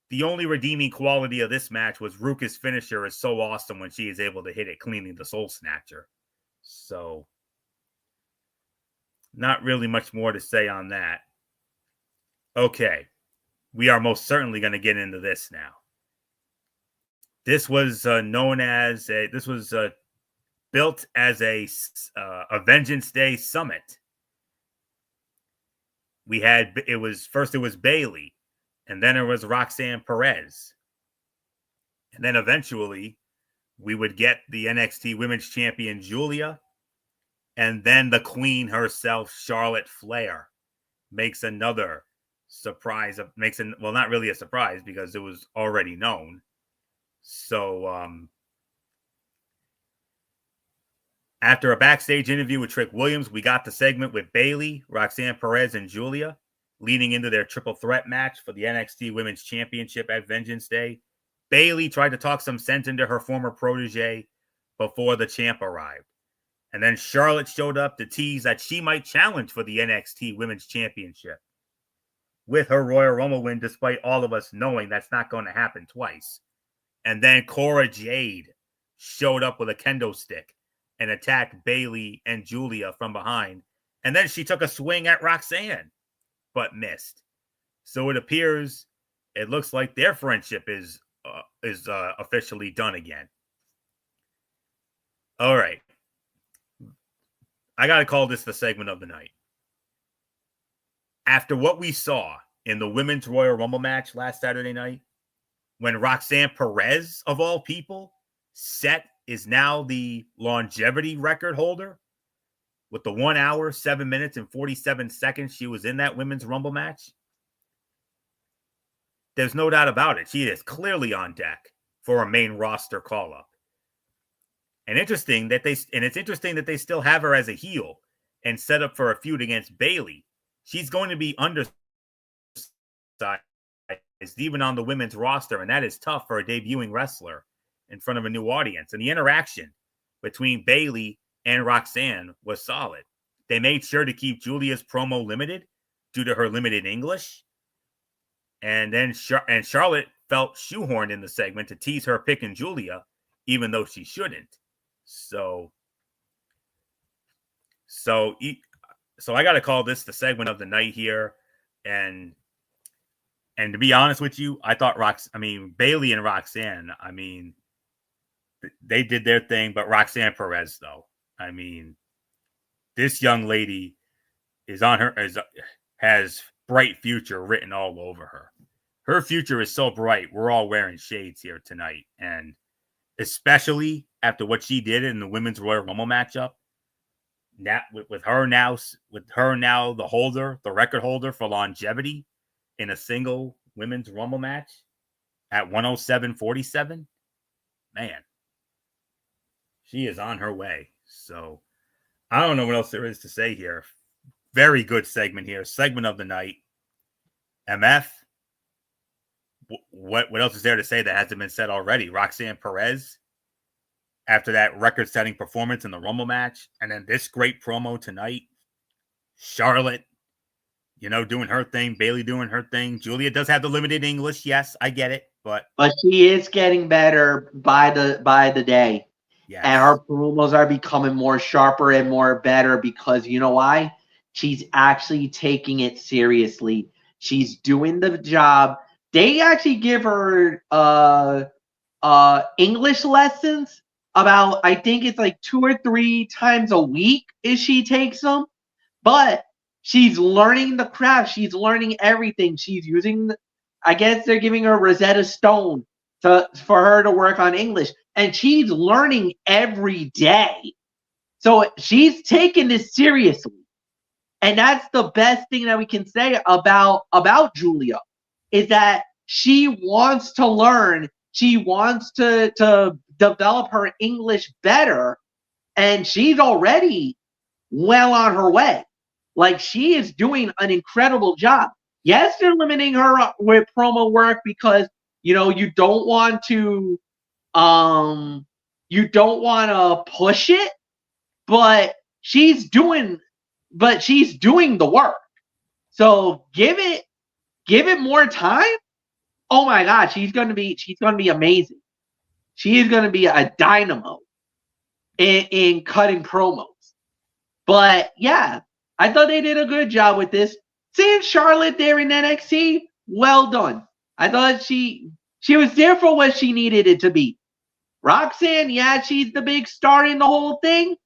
The only redeeming quality of this match was Ruca's finisher is so awesome when she is able to hit it cleanly, the Soul Snatcher. So, not really much more to say on that. Okay, we are most certainly going to get into this now. This was built as a Vengeance Day summit. it was Bayley, and then it was Roxanne Perez. And then eventually we would get the NXT Women's Champion Julia, and then the Queen herself, Charlotte Flair, makes another surprise. Well, not really a surprise because it was already known. So after a backstage interview with Trick Williams, we got the segment with Bayley, Roxanne Perez, and Julia, leading into their triple threat match for the NXT Women's Championship at Vengeance Day. Bayley tried to talk some sense into her former protege before the champ arrived. And then Charlotte showed up to tease that she might challenge for the NXT Women's Championship with her Royal Rumble win, despite all of us knowing that's not going to happen twice. And then Cora Jade showed up with a kendo stick and attacked Bayley and Julia from behind. And then she took a swing at Roxanne, but missed. So it looks like their friendship is officially done again. All right. I got to call this the segment of the night. After what we saw in the Women's Royal Rumble match last Saturday night, when Roxanne Perez, of all people, is now the longevity record holder with the 1 hour, 7 minutes, and 47 seconds she was in that Women's Rumble match. There's no doubt about it. She is clearly on deck for a main roster call-up. And it's interesting that they still have her as a heel and set up for a feud against Bayley. She's going to be undersized even on the women's roster, and that is tough for a debuting wrestler in front of a new audience. And the interaction between Bayley and Roxanne was solid. They made sure to keep Julia's promo limited due to her limited English. And then Charlotte felt shoehorned in the segment to tease her picking Julia, even though she shouldn't. So I got to call this the segment of the night here. And to be honest with you, I thought Bayley and Roxanne, they did their thing, but Roxanne Perez, though, this young lady has bright future written all over her. Her future is so bright. We're all wearing shades here tonight. And especially after what she did in the Women's Royal Rumble matchup, with her now the record holder for longevity in a single Women's Rumble match at 107.47, man, she is on her way. So I don't know what else there is to say here. Very good segment here. Segment of the night. MF, what else is there to say that hasn't been said already? Roxanne Perez, after that record-setting performance in the Rumble match, and then this great promo tonight. Charlotte, doing her thing. Bayley doing her thing. Julia does have the limited English. Yes, I get it, but she is getting better by the day. Yes. And her promos are becoming more sharper and more better because you know why? She's actually taking it seriously. She's doing the job. They actually give her English lessons about, I think it's like 2 or 3 times a week if she takes them. But she's learning the craft. She's learning everything. She's using, I guess they're giving her Rosetta Stone for her to work on English. And she's learning every day. So she's taking this seriously. And that's the best thing that we can say about Julia, is that she wants to learn. She wants to develop her English better. And she's already well on her way. Like, she is doing an incredible job. Yes, they're limiting her with promo work because, you don't want to push it, but she's doing the work. So give it more time. Oh my God, she's gonna be amazing. She is gonna be a dynamo in cutting promos. But yeah, I thought they did a good job with this. Seeing Charlotte there in NXT, well done. I thought she was there for what she needed it to be. Roxanne, yeah, she's the big star in the whole thing,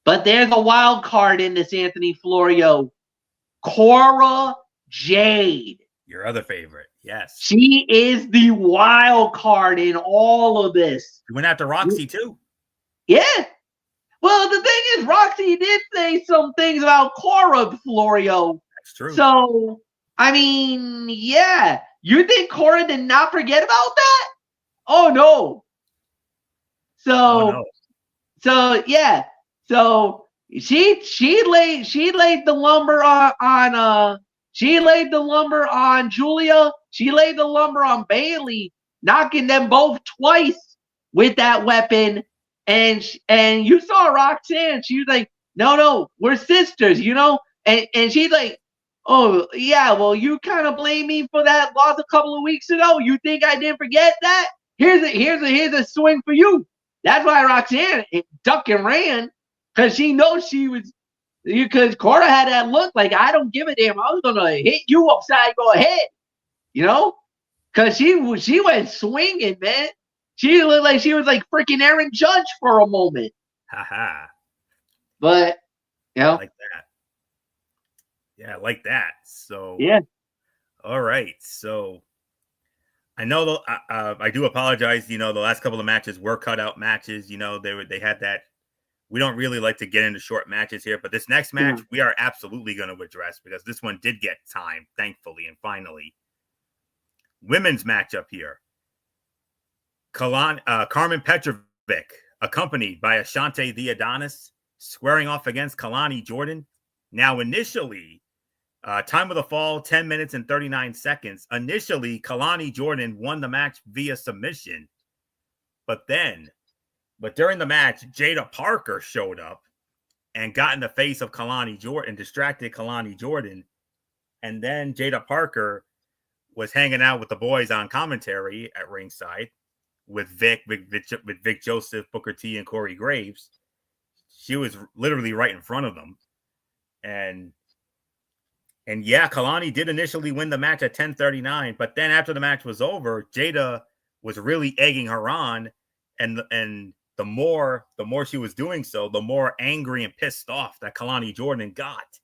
but there's a wild card in this Anthony Florio. Cora Jade. Your other favorite, yes. She is the wild card in all of this. You went after Roxy too. Yeah. Well, the thing is, Roxy did say some things about Cora, Florio. That's true. So, I mean, yeah. You think Cora did not forget about that? Oh no. So yeah. So she laid the lumber on she laid the lumber on Julia. She laid the lumber on Bayley, knocking them both twice with that weapon. And you saw Roxanne. She was like, no, we're sisters, you know? And she's like, oh, yeah, well, you kind of blame me for that loss a couple of weeks ago. You think I didn't forget that? Here's a swing for you. That's why Roxanne ducked and ran, because she knows she was, because Cora had that look like, I don't give a damn. I was going to hit you upside your head, you know? Because she went swinging, man. She looked like she was like freaking Aaron Judge for a moment. Haha. But, you know. Like that. Yeah, like that. So, yeah. All right. So, I know I do apologize. You know, the last couple of matches were cutout matches. You know, they had that. We don't really like to get into short matches here, but this next match we are absolutely going to address, because this one did get time, thankfully, and finally. Women's matchup here. Carmen Petrovic, accompanied by Ashante the Adonis, squaring off against Kalani Jordan. Now, initially, time of the fall, 10 minutes and 39 seconds. Initially, Kalani Jordan won the match via submission. But during the match, Jada Parker showed up and got in the face of Kalani Jordan, distracted Kalani Jordan. And then Jada Parker was hanging out with the boys on commentary at ringside with Vic Joseph, Booker T, and Corey Graves. She was literally right in front of them. And yeah, Kalani did initially win the match at 10:39, but then after the match was over, Jada was really egging her on, and the more she was doing so, the more angry and pissed off that Kalani Jordan got.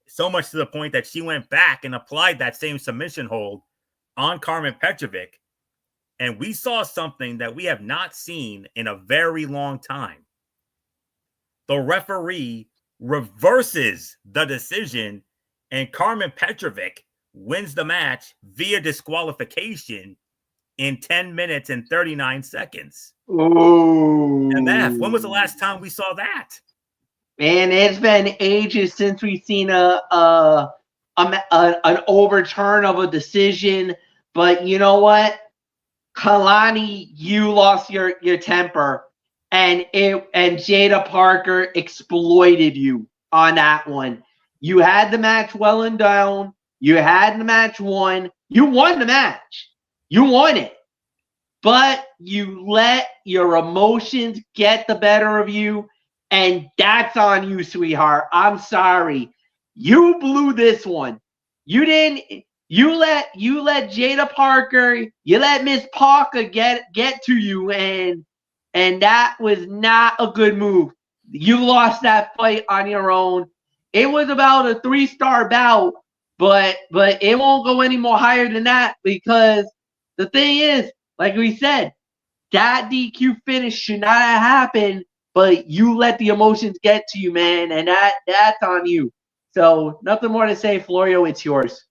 So much to the point that she went back and applied that same submission hold on Carmen Petrovic, and we saw something that we have not seen in a very long time. The referee reverses the decision, and Carmen Petrovic wins the match via disqualification in 10 minutes and 39 seconds. Ooh. MF, when was the last time we saw that? Man, it's been ages since we've seen an overturn of a decision. But you know what? Kalani, you lost your temper. And Jada Parker exploited you on that one. You had the match well and down. You had the match won. You won the match. You won it. But you let your emotions get the better of you, and that's on you, sweetheart. I'm sorry. You blew this one. You didn't. You let Jada Parker, you let Miss Parker get to you, and that was not a good move. You lost that fight on your own. It was about a 3-star bout, but it won't go any more higher than that, because the thing is, like we said, that DQ finish should not have happened, but you let the emotions get to you, man, and that's on you. So nothing more to say, Florio. It's yours.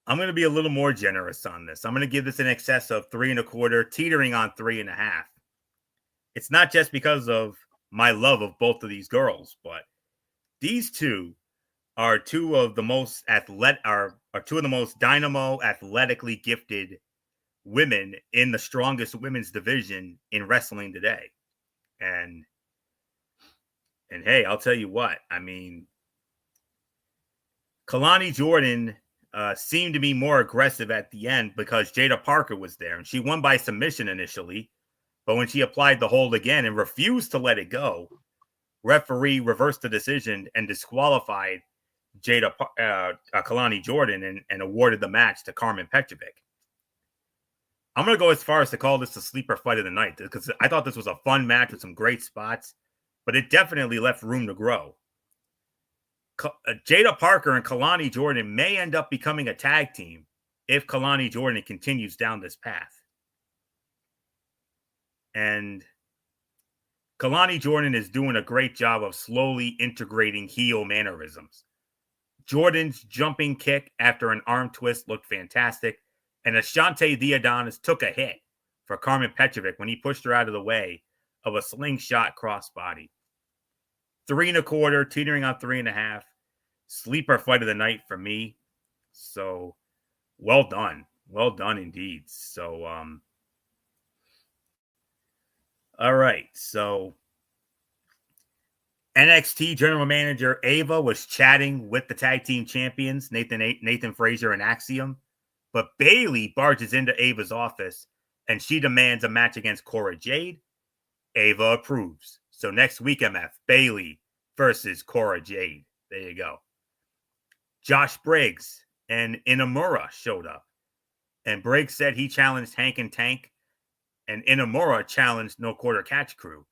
I'm going to be a little more generous on this. I'm going to give this in excess of 3.25, teetering on 3.5. It's not just because of my love of both of these girls, but these two are two of the most dynamo, athletically gifted women in the strongest women's division in wrestling today. And hey, I'll tell you what, I mean, Kalani Jordan seemed to be more aggressive at the end because Jada Parker was there, and she won by submission initially, but when she applied the hold again and refused to let it go, referee reversed the decision and disqualified Kalani Jordan and awarded the match to Carmen Petrovic. I'm going to go as far as to call this the sleeper fight of the night, because I thought this was a fun match with some great spots, but it definitely left room to grow. Jada Parker and Kalani Jordan may end up becoming a tag team if Kalani Jordan continues down this path. And Kalani Jordan is doing a great job of slowly integrating heel mannerisms. Jordan's jumping kick after an arm twist looked fantastic, and Ashante The Adonis took a hit for Carmen Petrovic when he pushed her out of the way of a slingshot crossbody. 3 1/4, teetering on 3.5. Sleeper fight of the night for me. So well done. Well done indeed. So, all right. So NXT General Manager Ava was chatting with the tag team champions, Nathan Frazier and Axiom. But Bayley barges into Ava's office and she demands a match against Cora Jade. Ava approves. So next week, MF, Bayley versus Cora Jade. There you go. Josh Briggs and Inamura showed up. And Briggs said he challenged Hank and Tank. And Inamura challenged No Quarter Catch Crew.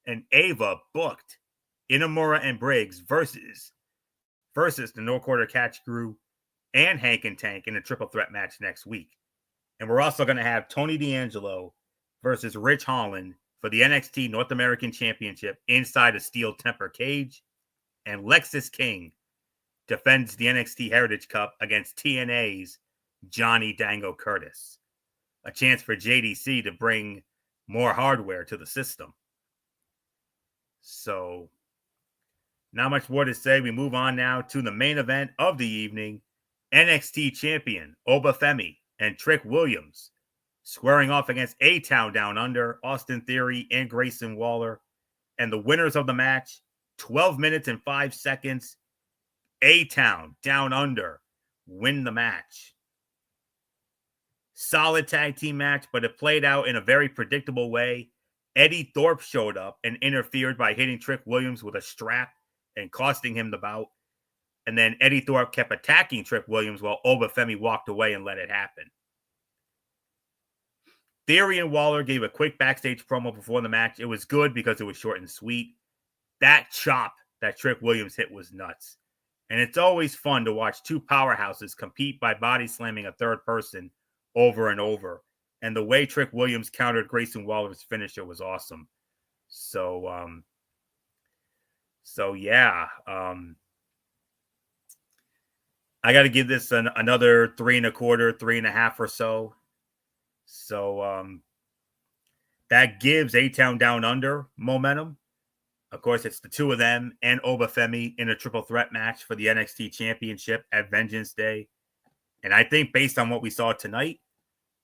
And Ava booked Inamura and Briggs versus the No Quarter Catch Crew and Hank and Tank in a triple threat match next week. And we're also going to have Tony D'Angelo versus Rich Holland for the NXT North American Championship inside a steel temper cage. And Lexis King defends the NXT Heritage Cup against TNA's Johnny Dango Curtis. A chance for JDC to bring more hardware to the system. So, not much more to say. We move on now to the main event of the evening. NXT champion Obafemi and Trick Williams squaring off against A-Town Down Under, Austin Theory, and Grayson Waller. And the winners of the match, 12 minutes and 5 seconds, A-Town Down Under win the match. Solid tag team match, but it played out in a very predictable way. Eddie Thorpe showed up and interfered by hitting Trick Williams with a strap and costing him the bout. And then Eddie Thorpe kept attacking Trick Williams while Obafemi walked away and let it happen. Theory and Waller gave a quick backstage promo before the match. It was good because it was short and sweet. That chop that Trick Williams hit was nuts. And it's always fun to watch two powerhouses compete by body slamming a third person over and over. And the way Trick Williams countered Grayson Waller's finisher was awesome. So yeah. I got to give this another 3 1/4, 3.5 or so. So that gives A-Town Down Under momentum. Of course, it's the two of them and Obafemi in a triple threat match for the NXT Championship at Vengeance Day. And I think based on what we saw tonight,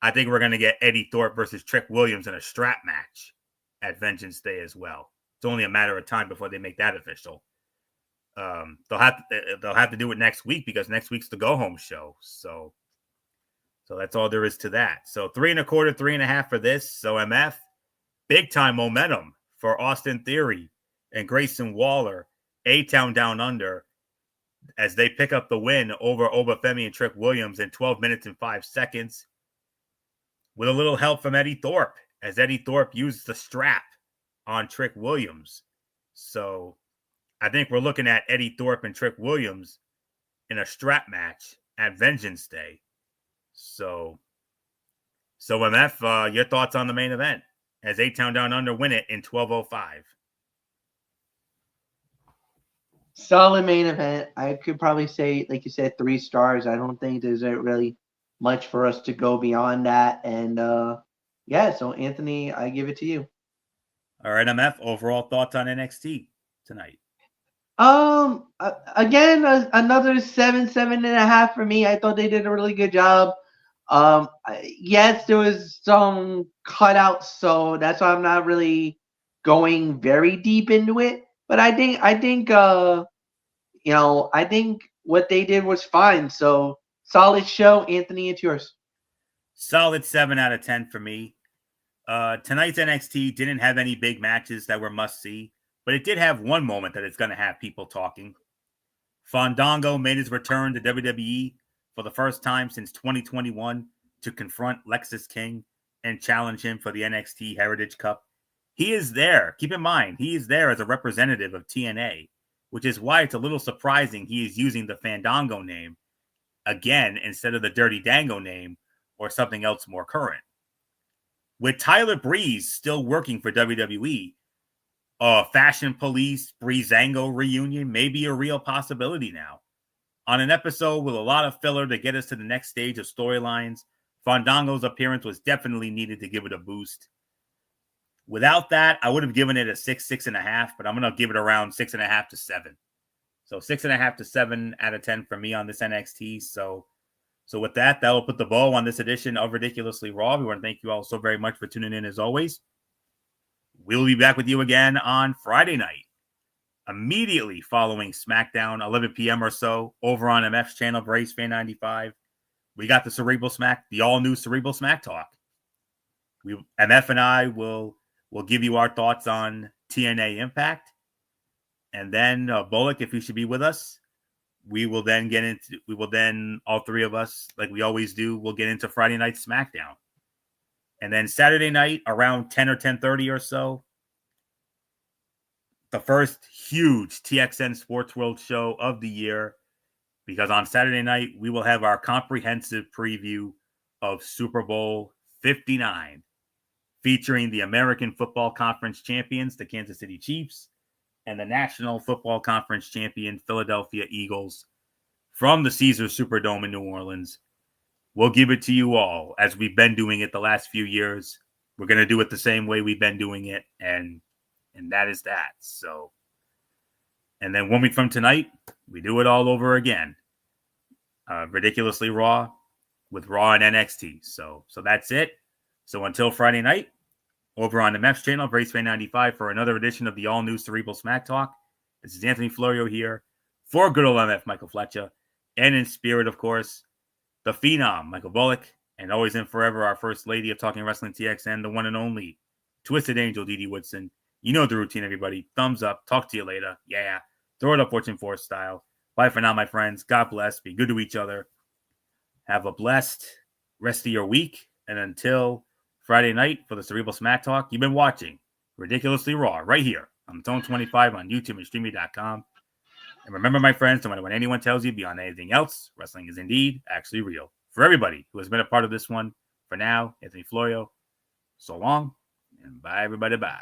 I think we're going to get Eddie Thorpe versus Trick Williams in a strap match at Vengeance Day as well. It's only a matter of time before they make that official. They'll have to do it next week because next week's the go home show. So that's all there is to that. So 3 1/4, 3.5 for this. So MF, big time momentum for Austin Theory and Grayson Waller, A-Town Down Under, as they pick up the win over Obafemi and Trick Williams in 12 minutes and 5 seconds. With a little help from Eddie Thorpe, as Eddie Thorpe used the strap on Trick Williams. So I think we're looking at Eddie Thorpe and Trick Williams in a strap match at Vengeance Day. So MF, your thoughts on the main event as A-Town Down Under win it in 12:05. Solid main event. I could probably say, like you said, 3 stars. I don't think there's really much for us to go beyond that. And yeah, so Anthony, I give it to you. All right, MF, overall thoughts on NXT tonight? Again, another 7.5 for me. I thought they did a really good job. Yes, there was some cutouts, so that's why I'm not really going very deep into it. But I think I think what they did was fine. So solid show. Anthony, it's yours. Solid 7 out of 10 for me. Tonight's NXT didn't have any big matches that were must see, but it did have one moment that is going to have people talking. Fandango made his return to WWE for the first time since 2021 to confront Lexis King and challenge him for the NXT Heritage Cup. He is there. Keep in mind, he is there as a representative of TNA. which is why it's a little surprising he is using the Fandango name again instead of the Dirty Dango name or something else more current. With Tyler Breeze still working for WWE, a Fashion Police Breezango reunion may be a real possibility now. On an episode with a lot of filler to get us to the next stage of storylines, Fandango's appearance was definitely needed to give it a boost. Without that, I would have given it a 6, 6.5, but I'm going to give it around 6.5 to 7. So 6.5 to 7 out of 10 for me on this NXT. So with that, will put the bow on this edition of Ridiculously Raw. We want to thank you all so very much for tuning in as always. We'll be back with you again on Friday night, immediately following SmackDown, 11 p.m. or so, over on MF's channel, Brace Fan 95. We got the Cerebral Smack, the all-new Cerebral Smack Talk. MF and I will give you our thoughts on TNA Impact. And then Bullock, if he should be with us, we will then all three of us, like we always do, we'll get into Friday Night SmackDown. And then Saturday night, around 10 or 10:30 or so, the first huge TXN Sports World show of the year, because on Saturday night, we will have our comprehensive preview of Super Bowl 59, featuring the American Football Conference champions, the Kansas City Chiefs, and the National Football Conference champion, Philadelphia Eagles, from the Caesars Superdome in New Orleans. We'll give it to you all as we've been doing it the last few years. We're going to do it the same way we've been doing it, and that is that. So, and then 1 week from tonight, we do it all over again. Ridiculously Raw with Raw and NXT. So that's it. So until Friday night, over on the MF's channel, BraceFan 95, for another edition of the all-new Cerebral Smack Talk. This is Anthony Florio here for good old MF Michael Fletcher, and in spirit, of course, the Phenom, Michael Bullock, and always and forever our First Lady of Talking Wrestling TXN, the one and only Twisted Angel, Dee Woodson. You know the routine, everybody. Thumbs up. Talk to you later. Yeah. Throw it up Fortune Force style. Bye for now, my friends. God bless. Be good to each other. Have a blessed rest of your week. And until Friday night for the Cerebral Smack Talk, you've been watching Ridiculously Raw right here on Zone 25 on YouTube and Streamy.com. And remember, my friends, no matter what anyone tells you beyond anything else, wrestling is indeed actually real. For everybody who has been a part of this one, for now, Anthony Florio, so long, and bye, everybody, bye.